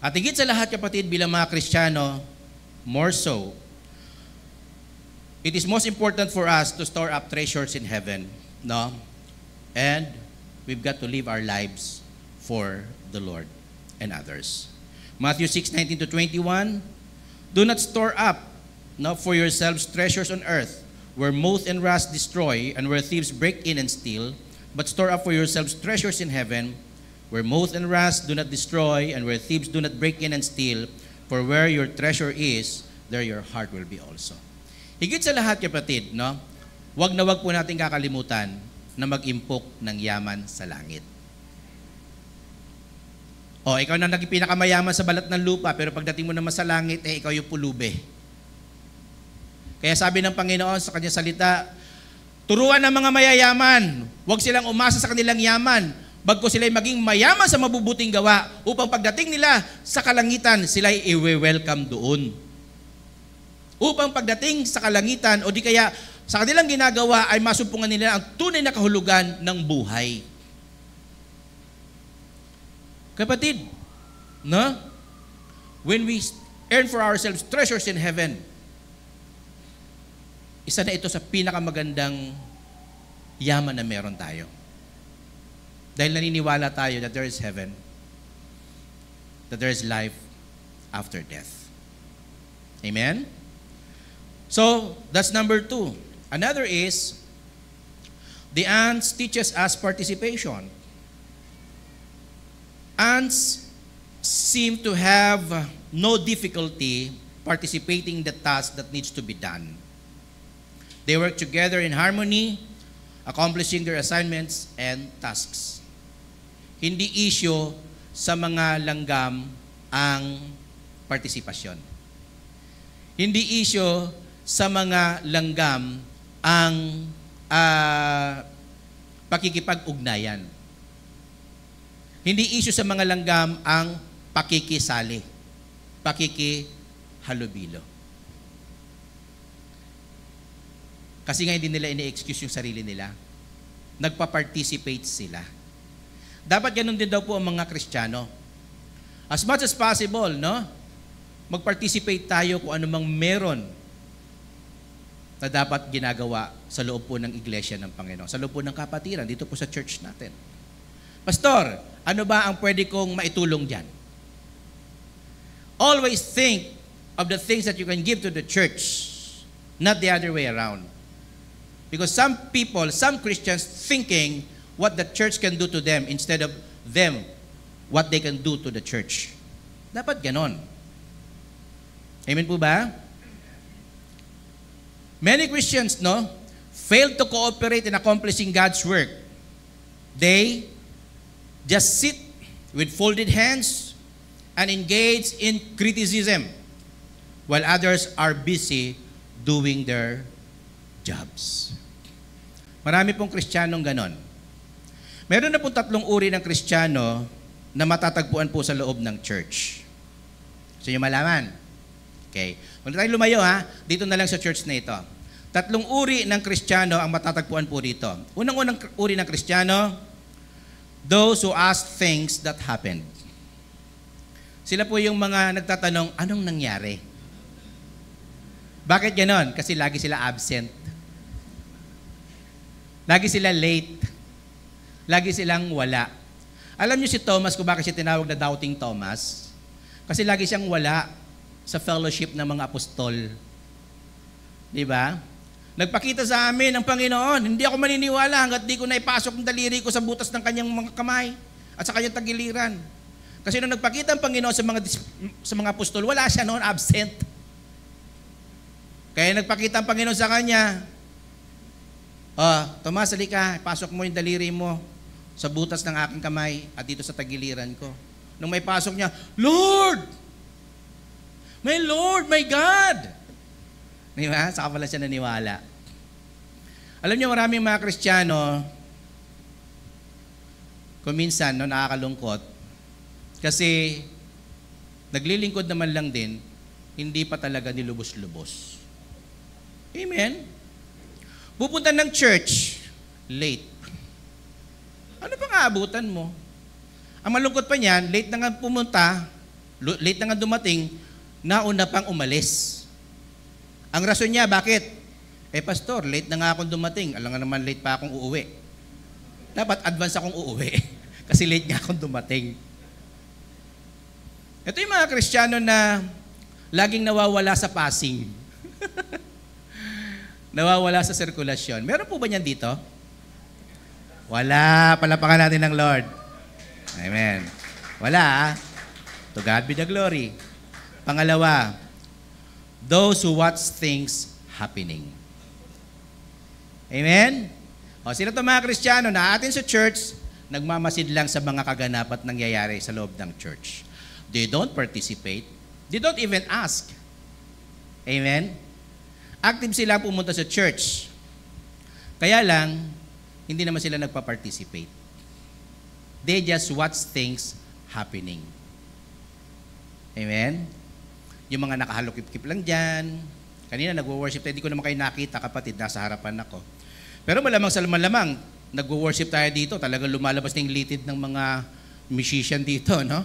At higit sa lahat, kapatid, bilang mga Kristiyano, more so, it is most important for us to store up treasures in heaven, no? And we've got to live our lives for the Lord and others. Matthew 6:19-21, do not store up, no, for yourselves treasures on earth, where moth and rust destroy, and where thieves break in and steal, but store up for yourselves treasures in heaven, where moth and rust do not destroy, and where thieves do not break in and steal, for where your treasure is, there your heart will be also. Higit sa lahat, kapatid, no? Wag na wag po natin kakalimutan na mag-impok ng yaman sa langit. Ikaw na naging pinakamayaman sa balat ng lupa, pero pagdating mo naman sa langit, ikaw yung pulube. Kaya sabi ng Panginoon sa kanyang salita, turuan ng mga mayayaman, huwag silang umasa sa kanilang yaman, bagko sila'y maging mayaman sa mabubuting gawa, upang pagdating nila sa kalangitan, sila'y i-welcome doon. Upang pagdating sa kalangitan, o di kaya sa kanilang ginagawa, ay masumpungan nila ang tunay na kahulugan ng buhay. Kapatid, no? When we earn for ourselves treasures in heaven, isa na ito sa pinakamagandang yaman na meron tayo. Dahil naniniwala tayo that there is heaven, that there is life after death. Amen? So, that's number 2. Another is, the ants teaches us participation. Ants seem to have no difficulty participating in the task that needs to be done. They work together in harmony accomplishing their assignments and tasks. Hindi issue sa mga langgam ang partisipasyon. Hindi issue sa mga langgam ang pakikipag-ugnayan. Hindi issue sa mga langgam ang pakikisali, pakikihalubilo. Kasi nga hindi nila ini-excuse yung sarili nila. Nagpa-participate sila. Dapat ganun din daw po ang mga Kristiyano. As much as possible, no? Mag-participate tayo kung anumang meron na dapat ginagawa sa loob po ng iglesia ng Panginoon, sa loob po ng kapatiran, dito po sa church natin. Pastor, ano ba ang pwede kong maitulong dyan? Always think of the things that you can give to the church, not the other way around. Because some people, some Christians thinking what the church can do to them instead of them what they can do to the church. Dapat ganon. Amen po ba? Many Christians, no, fail to cooperate in accomplishing God's work. They just sit with folded hands and engage in criticism while others are busy doing their jobs. Marami pong Kristiyanong ganon. Meron na pong 3 uri ng Kristiyano na matatagpuan po sa loob ng church. Gusto nyo malaman? Okay. Huwag na tayo lumayo ha. Dito na lang sa church na ito. 3 uri ng Kristiyano ang matatagpuan po dito. Unang-unang uri ng Kristiyano, those who ask things that happened. Sila po yung mga nagtatanong, anong nangyari? Bakit ganon? Kasi lagi sila absent. Lagi sila late. Lagi silang wala. Alam niyo si Thomas kung bakit siya tinawag na Doubting Thomas? Kasi lagi siyang wala sa fellowship ng mga apostol. Di ba? Nagpakita sa amin ng Panginoon, hindi ako maniniwala hanggat di ko na ipasok ang daliri ko sa butas ng kanyang mga kamay at sa kanyang tagiliran. Kasi nung nagpakita ang Panginoon sa mga apostol, wala siya noon, absent. Kaya nagpakita ang Panginoon sa kanya, Tomas, halika, pasok mo yung daliri mo sa butas ng aking kamay at dito sa tagiliran ko. Nung may pasok niya, Lord! My Lord, my God! Diba? Saka pala siya naniwala. Alam niyo, maraming mga Kristiyano, kung minsan, no, nakakalungkot, kasi naglilingkod naman lang din, hindi pa talaga nilubos-lubos. Amen? Pupunta ng church, late. Ano pang aabutan mo? Ang malungkot pa niyan, late na nga pumunta, late na nga dumating, nauna pang umalis. Ang rason niya, bakit? Pastor, late na nga akong dumating. Alam nga naman, late pa akong uuwi. Dapat advance akong uuwi. Kasi late nga akong dumating. Ito yung mga Kristiyano na laging nawawala sa passing. Nawawala sa sirkulasyon. Meron po ba niyan dito? Wala. Palapakan natin ng Lord. Amen. Wala. To God be the glory. Pangalawa, those who watch things happening. Amen? O, sila itong mga Kristiyano na atin sa church, nagmamasid lang sa mga kaganapan at nangyayari sa loob ng church. They don't participate. They don't even ask. Amen? Active sila pumunta sa church. Kaya lang, hindi naman sila nagpa-participate. They just watch things happening. Amen? Yung mga nakahalukip-kip lang dyan. Kanina nagwo-worship tayo, hindi ko naman kayo nakita, kapatid, nasa harapan ako. Pero malamang sa malamang, nagwo-worship tayo dito, talagang lumalabas na yung litid ng mga musician dito, no?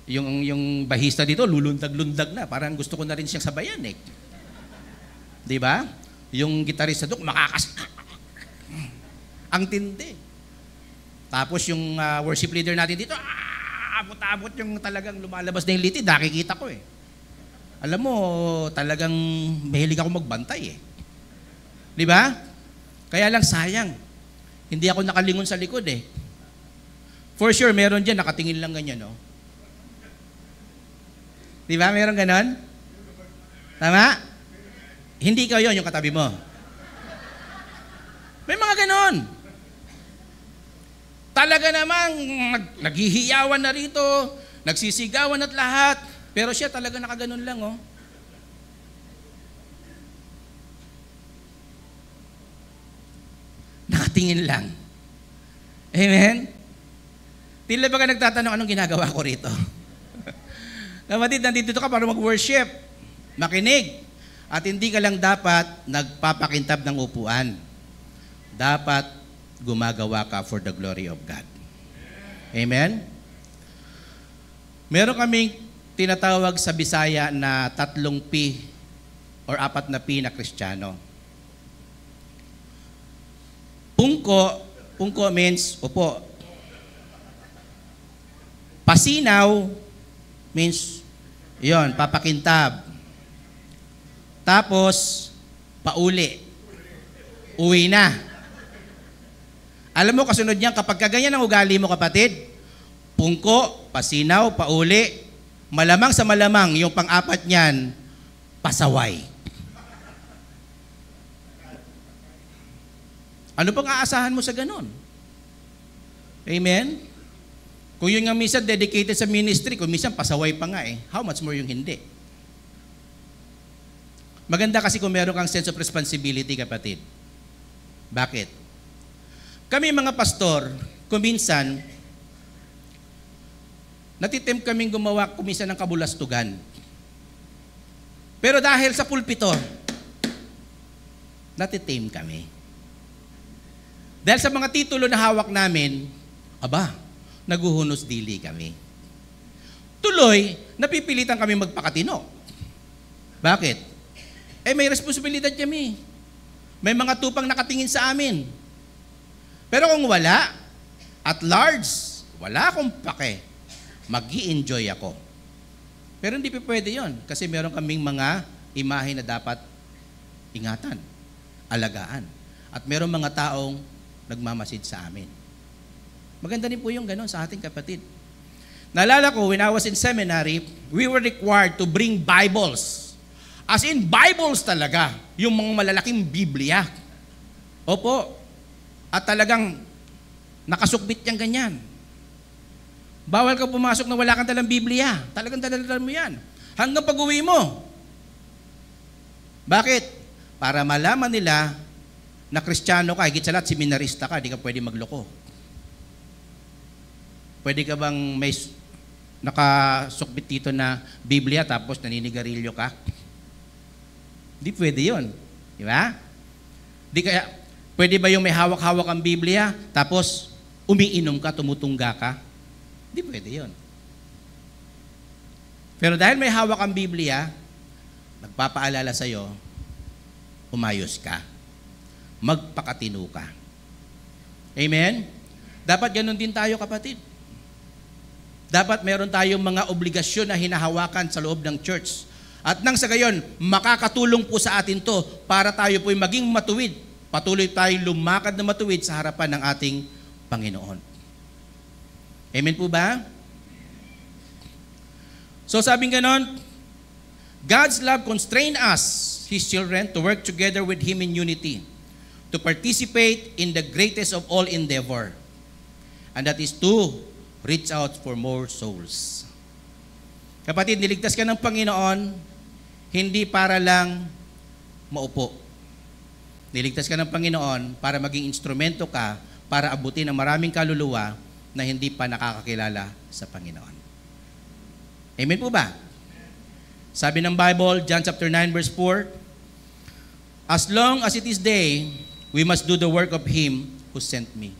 Yung bahista dito, lulundag-lundag na. Parang gusto ko na rin siyang sabayan, eh. Di ba? Yung gitarista doon, ang tindi. Tapos yung worship leader natin dito, abot-abot yung talagang lumalabas na yung litid. Nakikita ko, eh. Alam mo, talagang mahilig ako magbantay, eh. Di ba? Kaya lang sayang. Hindi ako nakalingon sa likod, eh. For sure, meron dyan, nakatingin lang ganyan, no? Di ba? Meron ganon? Tama? Hindi ikaw yun, yung katabi mo. May mga ganon. Talaga namang naghihiyawan na rito, nagsisigawan at lahat. Pero siya talaga nakaganon lang, oh. Nakatingin lang. Amen? Tila ba ka nagtatanong, anong ginagawa ko rito? Kapatid, nandito ka para mag-worship, makinig. At hindi ka lang dapat nagpapakintab ng upuan. Dapat gumagawa ka for the glory of God. Amen? Meron kaming tinatawag sa Bisaya na 3 P or 4 na P na Kristiyano. Pungko means upo. Pasinaw means, yon, papakintab. Tapos, pauli. Uwi na. Alam mo, kasunod niyan, kapag kaganyan ang ugali mo, kapatid, pungko, pasinaw, pauli, malamang sa malamang, yung pang-4 niyan, pasaway. Ano pang aasahan mo sa ganon? Amen? Kung yun nga minsan dedicated sa ministry, kung minsan pasaway pa nga eh, how much more yung hindi? Maganda kasi kung meron kang sense of responsibility, kapatid. Bakit? Kami mga pastor, kung minsan, natitempt kaming gumawa kuminsan ng kabulastugan. Pero dahil sa pulpito, natitame kami. Dahil sa mga titulo na hawak namin, aba, naguhunos dili kami. Tuloy, napipilitan kami magpakatino. Bakit? May responsibilidad kami. May mga tupang nakatingin sa amin. Pero kung wala, at large, wala akong pake, mag-i-enjoy ako. Pero hindi pa pwede yun, kasi meron kaming mga imahe na dapat ingatan, alagaan. At meron mga taong nagmamasid sa amin. Maganda din po yung ganon sa ating kapatid. Naalala ko, when I was in seminary, we were required to bring Bibles. As in, Bibles talaga. Yung mga malalaking Biblia. Opo. At talagang nakasukbit niyang ganyan. Bawal ka pumasok na wala kang dalang Biblia. Talagang dala mo yan. Hanggang pag-uwi mo. Bakit? Para malaman nila na Kristiyano ka, higit sa lahat, seminarista ka, di ka pwede magloko. Pwede ka bang may nakasukbit dito na Biblia tapos naninigarilyo ka? Di pwede yun. Di ba? Di kaya, pwede ba yung may hawak-hawak ang Biblia tapos umiinom ka, tumutungga ka? Di pwede yun. Pero dahil may hawak ang Biblia, nagpapaalala sa'yo, umayos ka. Magpakatino ka. Amen? Dapat ganun din tayo, kapatid. Dapat meron tayong mga obligasyon na hinahawakan sa loob ng church. At nang sa gayon, makakatulong po sa atin to para tayo po'y maging matuwid. Patuloy tayong lumakad na matuwid sa harapan ng ating Panginoon. Amen po ba? So sabing ganon, God's love constrains us, His children, to work together with Him in unity, to participate in the greatest of all endeavor, and that is to reach out for more souls. Kapatid, niligtas ka ng Panginoon, hindi para lang maupo. Niligtas ka ng Panginoon para maging instrumento ka para abutin ang maraming kaluluwa na hindi pa nakakakilala sa Panginoon. Amen po ba? Sabi ng Bible, John chapter 9 verse 4, as long as it is day, we must do the work of Him who sent me.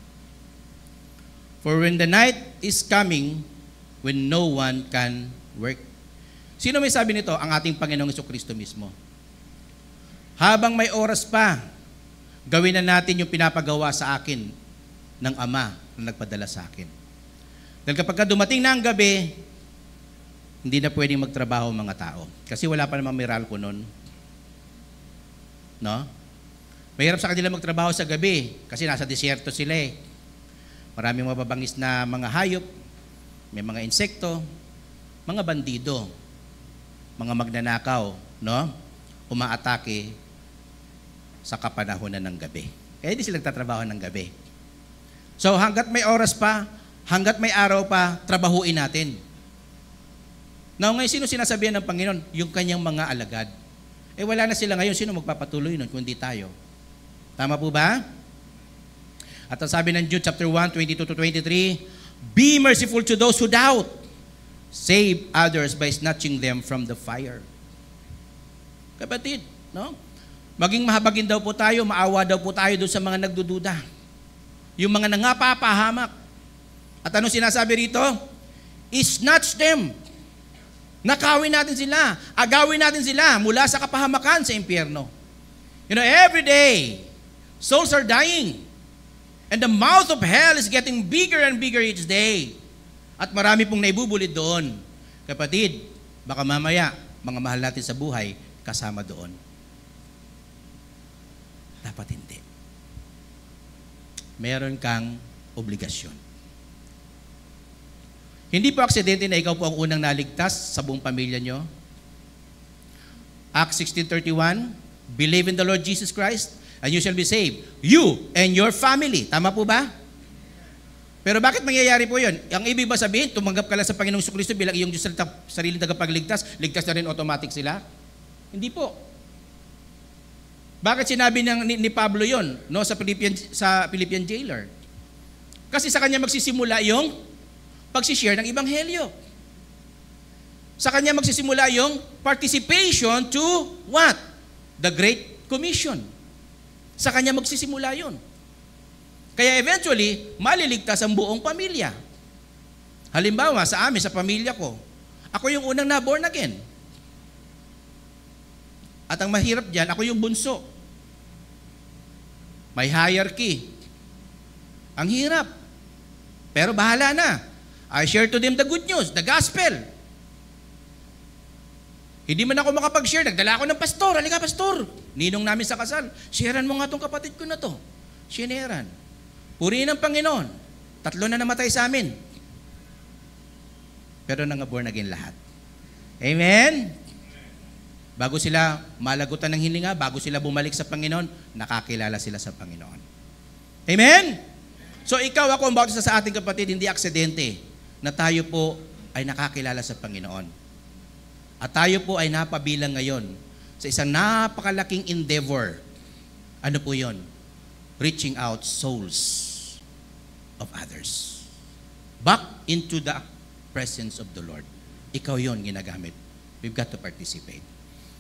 For when the night is coming, when no one can work. Sino may sabi nito? Ang ating Panginoong Jesucristo mismo. Habang may oras pa, gawin na natin yung pinapagawa sa akin ng Ama na nagpadala sa akin. Dahil kapag dumating na ang gabi, hindi na pwedeng magtrabaho ang mga tao. Kasi wala pa namang Meralco nun. No? Mahirap sa kanila magtrabaho sa gabi kasi nasa disyerto sila eh. Maraming mababangis na mga hayop, may mga insekto, mga bandido, mga magnanakaw, no? Umaatake sa kapanahonan ng gabi. Kaya di sila nagtatrabaho ng gabi. So hanggat may oras pa, hanggat may araw pa, trabahuin natin. Now, ngayon, sino sinasabihan ng Panginoon? Yung kanyang mga alagad. Wala na sila ngayon. Sino magpapatuloy nun kundi tayo? Tama po ba? At ang sabi ng Jude chapter 1, 22-23, be merciful to those who doubt. Save others by snatching them from the fire. Kapatid, no? Maging mahabagin daw po tayo, maawa daw po tayo doon sa mga nagdududa. Yung mga nangapapahamak. At ano sinasabi rito? Snatch them. Nakawin natin sila. Agawin natin sila mula sa kapahamakan sa impyerno. You know, every day, souls are dying. And the mouth of hell is getting bigger and bigger each day. At marami pong naibubulid doon. Kapatid, baka mamaya, mga mahal natin sa buhay, kasama doon. Dapat hindi. Meron kang obligasyon. Hindi po aksidente na ikaw po ang unang naligtas sa buong pamilya nyo. Acts 16:31, believe in the Lord Jesus Christ and you shall be saved. You and your family. Tama po ba? Pero bakit mangyayari po yun? Ang ibig ba sabihin, tumanggap ka lang sa Panginoong Kristo bilang iyong Diyos sariling tagapagligtas, ligtas na rin automatic sila? Hindi po. Bakit sinabi ni Pablo yon, no, sa Philippian jailer? Kasi sa kanya magsisimula yung pagsishare ng Ebanghelyo. Sa kanya magsisimula yung participation to what? The Great Commission. Sa kanya magsisimula yun. Kaya eventually, maliligtas ang buong pamilya. Halimbawa, sa amin, sa pamilya ko, ako yung unang na-born again. At ang mahirap dyan, ako yung bunso. May hierarchy. Ang hirap. Pero bahala na. I share to them the good news, the gospel. Hindi man ako makapag-share, nagdala ako ng pastor. Halika, pastor. Ninong namin sa kasal. Sharean mo nga tong kapatid ko na to. Sharean. Purihin ng Panginoon. 3 na namatay sa amin. Pero nangaborn again lahat. Amen? Bago sila malagutan ng hininga, bago sila bumalik sa Panginoon, nakakilala sila sa Panginoon. Amen? So ikaw, ako, ang bawat isa sa ating kapatid, hindi aksidente na tayo po ay nakakilala sa Panginoon. At tayo po ay napabilang ngayon sa isang napakalaking endeavor. Ano po yon? Reaching out souls of others. Back into the presence of the Lord. Ikaw yon ginagamit. We've got to participate.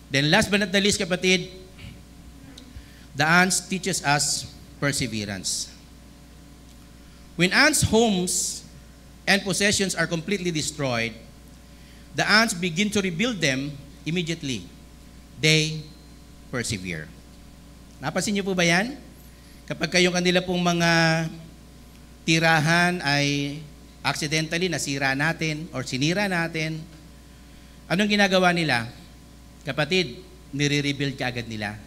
Then last but not the least, kapatid, the ants teaches us perseverance. When ants' homes and possessions are completely destroyed, the ants begin to rebuild them immediately. They persevere. Napansin niyo po ba yan? Kapag kayong kanila pong mga tirahan ay accidentally nasira natin or sinira natin, anong ginagawa nila? Kapatid, nire-rebuild ka agad nila.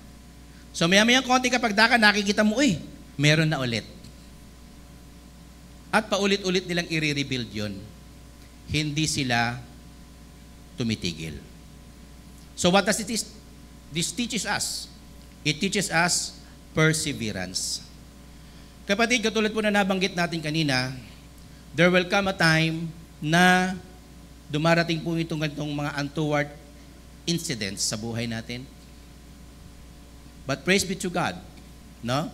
So maya-mayang konti kapag daka, nakikita mo, uy, meron na ulit. At paulit-ulit nilang i-rebuild yun. Hindi sila tumitigil. So what does this teaches us? It teaches us perseverance. Kapatid, katulad po na nabanggit natin kanina, there will come a time na dumarating po itong ganitong mga untoward incidents sa buhay natin. But praise be to God, no?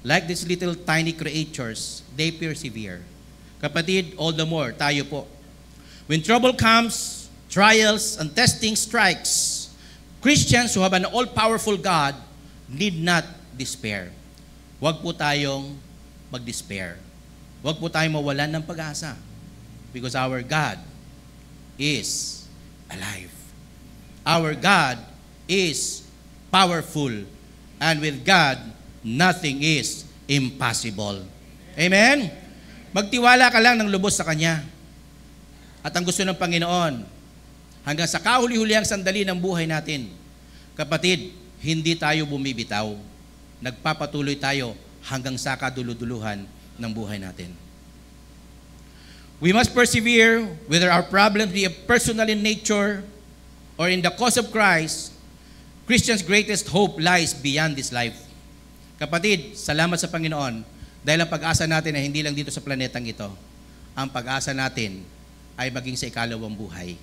Like these little tiny creatures, they persevere. Kapatid, all the more, tayo po. When trouble comes, trials and testing strikes, Christians who have an all-powerful God need not despair. Huwag po tayong mag-despair. Huwag po tayong mawalan ng pag-asa. Because our God is alive. Our God is powerful. And with God, nothing is impossible. Amen? Magtiwala ka lang ng lubos sa Kanya. At ang gusto ng Panginoon, hanggang sa kahuli-hulihang sandali ng buhay natin, kapatid, hindi tayo bumibitaw. Nagpapatuloy tayo hanggang sa kaduluduluhan ng buhay natin. We must persevere whether our problems be personal in nature or in the cause of Christ. Christians' greatest hope lies beyond this life. Kapatid, salamat sa Panginoon. Dahil ang pag-asa natin ay hindi lang dito sa planetang ito. Ang pag-asa natin ay maging sa ikalawang buhay.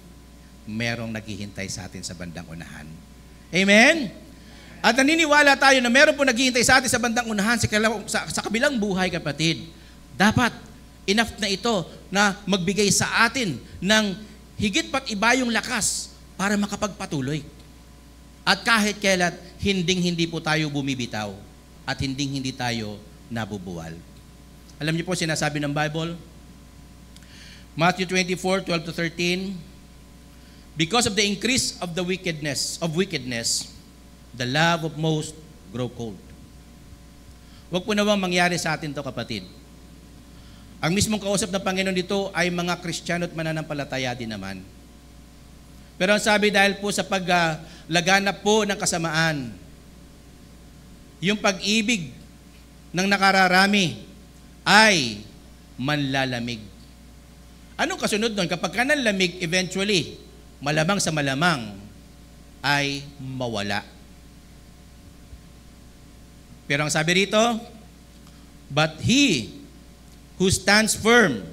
Merong naghihintay sa atin sa bandang unahan. Amen? At naniniwala tayo na meron po naghihintay sa atin sa bandang unahan, sa kabilang buhay, kapatid. Dapat, enough na ito na magbigay sa atin ng higit pat iba yung lakas para makapagpatuloy. At kahit kailan, hindi po tayo bumibitaw at hindi tayo nabubuwal. Alam niyo po sinasabi ng Bible? Matthew 24:12-13, because of the increase of the wickedness, the love of most grow cold. Huwag po nawang mangyari sa atin to, kapatid. Ang mismong kausap ng Panginoon dito ay mga Kristiyano at mananampalataya din naman. Pero ang sabi, dahil po sa paglaganap po ng kasamaan, yung pag-ibig ng nakararami ay manlalamig. Anong kasunod doon? Kapag ka nanlamig, eventually, malamang sa malamang, ay mawala. Pero ang sabi rito, but he who stands firm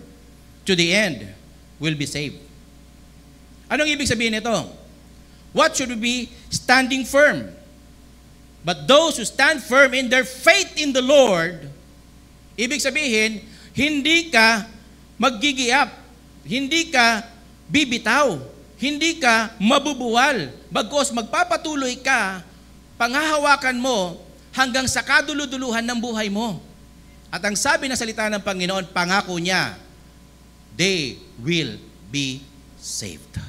to the end will be saved. Anong ibig sabihin nito? What should we be standing firm? But those who stand firm in their faith in the Lord, ibig sabihin, hindi ka maggigiap, hindi ka bibitaw, hindi ka mabubuwal, bagkus magpapatuloy ka, panghahawakan mo hanggang sa kaduluduluhan ng buhay mo. At ang sabi ng salita ng Panginoon, pangako niya, they will be saved.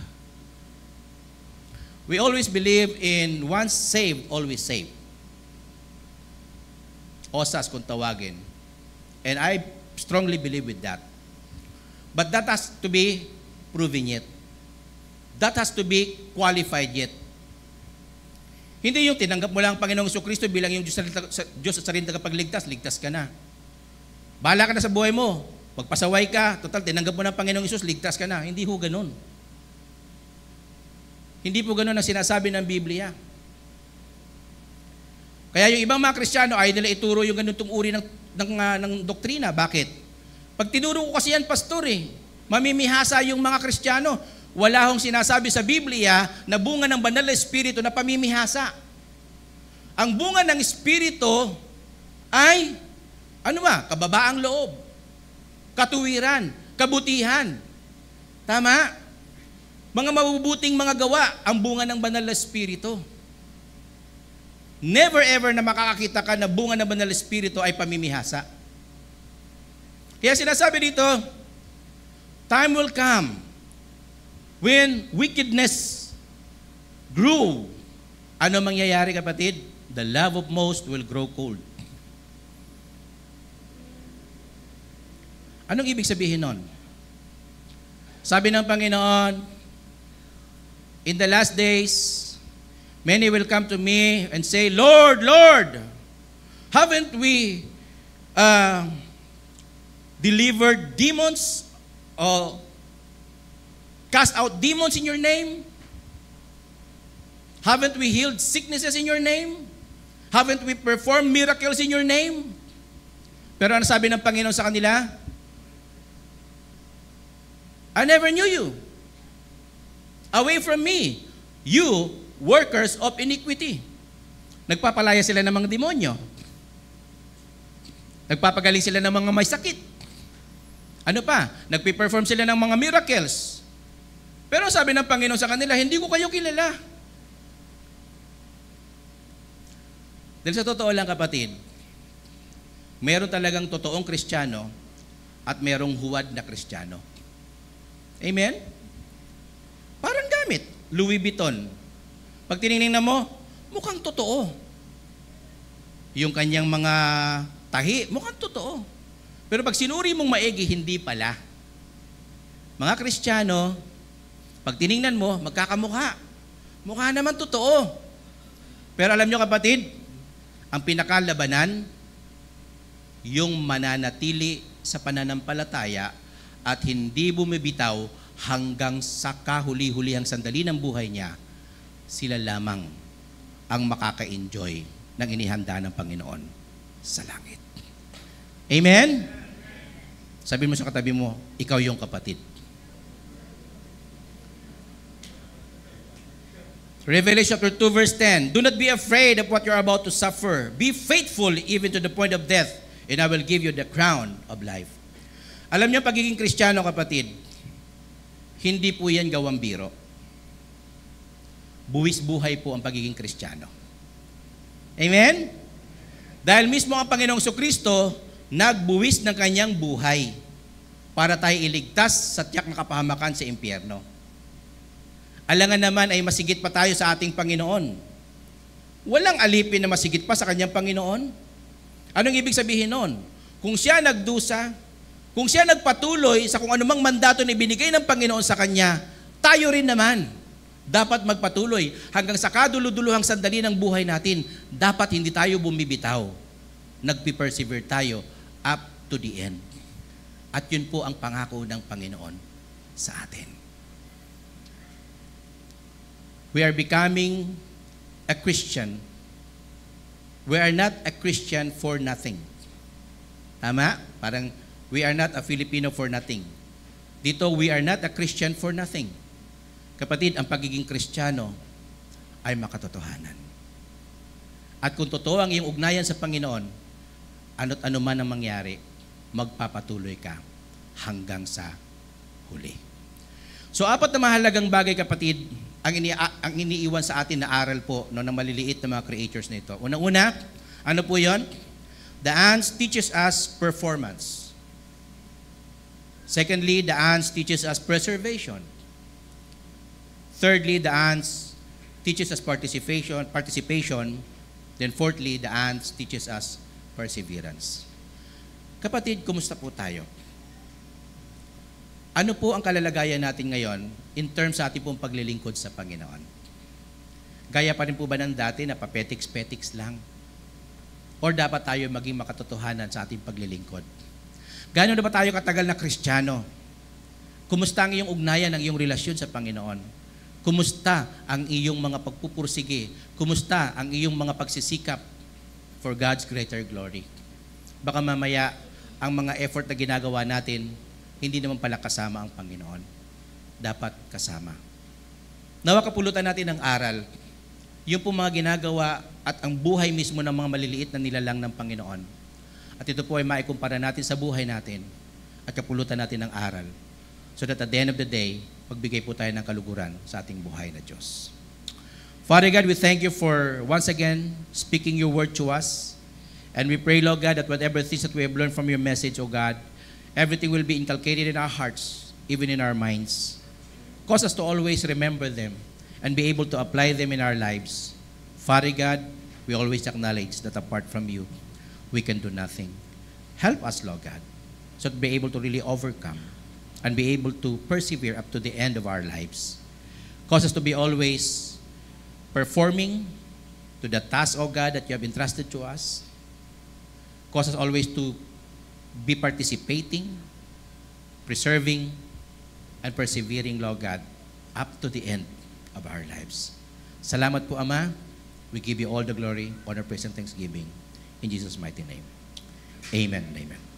We always believe in once saved, always saved. OSAS kung tawagin. And I strongly believe with that. But that has to be proven yet. That has to be qualified yet. Hindi yung tinanggap mo lang ang Panginoong Jesucristo bilang yung Diyos at sariling tagapagligtas, ligtas ka na. Bahala ka na sa buhay mo. Magpasaway ka, total, tinanggap mo ng Panginoong Isus, ligtas ka na. Hindi ho ganun. Hindi po ganun ang sinasabi ng Biblia. Kaya yung ibang mga Kristiyano ay nila ituro yung ganitong uri ng doktrina. Bakit? Pag tinuro ko kasi yan, pastor, mamimihasa yung mga Kristiyano. Wala hong sinasabi sa Biblia na bunga ng banal na Espiritu na pamimihasa. Ang bunga ng Espiritu ay, kababaang loob, katuwiran, kabutihan. Tama? Mga mabubuting mga gawa, ang bunga ng banal na Espiritu. Never ever na makakakita ka na bunga ng banal na Espiritu ay pamimihasa. Kaya sinasabi dito, time will come when wickedness grew. Ano mangyayari, kapatid? The love of most will grow cold. Anong ibig sabihin nun? Sabi ng Panginoon, in the last days, many will come to me and say, Lord, Lord, haven't we delivered demons or cast out demons in your name? Haven't we healed sicknesses in your name? Haven't we performed miracles in your name? Pero ano sabi ng Panginoon sa kanila? I never knew you. Away from me, you workers of iniquity. Nagpapalaya sila ng mga demonyo. Nagpapagaling sila ng mga may sakit. Ano pa? Nagpe-perform sila ng mga miracles. Pero sabi ng Panginoon sa kanila, hindi ko kayo kilala. Dahil sa totoo lang, kapatid, meron talagang totoong Kristiyano at merong huwad na Kristiyano. Amen? Parang gamit. Louis Vuitton. Pag tinignan mo, mukhang totoo. Yung kanyang mga tahi, mukhang totoo. Pero pag sinuri mong maigi, hindi pala. Mga Kristiyano, pag tinignan mo, magkakamukha. Mukha naman totoo. Pero alam nyo, kapatid, ang pinakalabanan, yung mananatili sa pananampalataya at hindi bumibitaw hanggang sa kahuli-hulihang sandali ng buhay niya, sila lamang ang makaka-enjoy ng inihanda ng Panginoon sa langit. Amen? Sabi mo sa katabi mo, ikaw yung kapatid. Revelation chapter 2 verse 10, do not be afraid of what you're about to suffer. Be faithful even to the point of death, and I will give you the crown of life. Alam niyo, pagiging Kristiyano, kapatid, hindi po yan gawang biro. Buwis buhay po ang pagiging Kristiyano. Amen? Dahil mismo ang Panginoong Kristo nagbuwis ng kanyang buhay para tayo iligtas sa tiyak na kapahamakan sa impyerno. Alangan naman ay masigit pa tayo sa ating Panginoon. Walang alipin na masigit pa sa kanyang Panginoon. Anong ibig sabihin nun? Kung siya nagdusa, kung siya nagpatuloy sa kung anumang mandato na ibinigay ng Panginoon sa kanya, tayo rin naman dapat magpatuloy hanggang sa kaduluduluhang sandali ng buhay natin. Dapat hindi tayo bumibitaw. Nagpipersevere tayo up to the end. At yun po ang pangako ng Panginoon sa atin. We are becoming a Christian. We are not a Christian for nothing. Tama? Parang we are not a Filipino for nothing. Dito, we are not a Christian for nothing. Kapatid, ang pagiging Kristiyano ay makatotohanan. At kung totoo ang iyong ugnayan sa Panginoon, ano't ano man ang mangyari, magpapatuloy ka hanggang sa huli. So, apat na mahalagang bagay, kapatid, ang iniiwan sa atin na aral po ng maliliit na mga creatures na ito. Unang-una, ano po yon? The ants teaches us performance. Secondly, the ants teaches us preservation. Thirdly, the ants teaches us participation. Then fourthly, the ants teaches us perseverance. Kapatid, kumusta po tayo? Ano po ang kalalagayan natin ngayon in terms sa ating pong paglilingkod sa Panginoon? Gaya pa rin po ba ng dati na papetiks-petiks lang? Or dapat tayo maging makatotohanan sa ating paglilingkod? Gano'n na ba tayo katagal na Kristiyano? Kumusta ang iyong ugnayan, ang iyong relasyon sa Panginoon? Kumusta ang iyong mga pagpupursige? Kumusta ang iyong mga pagsisikap for God's greater glory? Baka mamaya ang mga effort na ginagawa natin, hindi naman pala kasama ang Panginoon. Dapat kasama. Nawa kapulutan natin ng aral, yung po mga ginagawa at ang buhay mismo ng mga maliliit na nilalang ng Panginoon. At ito po ay maikumpara natin sa buhay natin at kapulutan natin ng aral. So that at the end of the day, pagbigay po tayo ng kaluguran sa ating buhay na Diyos. Father God, we thank you for once again speaking your word to us. And we pray, Lord God, that whatever things that we have learned from your message, O God, everything will be inculcated in our hearts, even in our minds. Cause us to always remember them and be able to apply them in our lives. Father God, we always acknowledge that apart from you, we can do nothing. Help us, Lord God, so to be able to really overcome and be able to persevere up to the end of our lives. Cause us to be always performing to the task, O God, that you have entrusted to us. Cause us always to be participating, preserving, and persevering, Lord God, up to the end of our lives. Salamat po, Ama. We give you all the glory, honor, praise, and thanksgiving. In Jesus' mighty name. Amen and amen.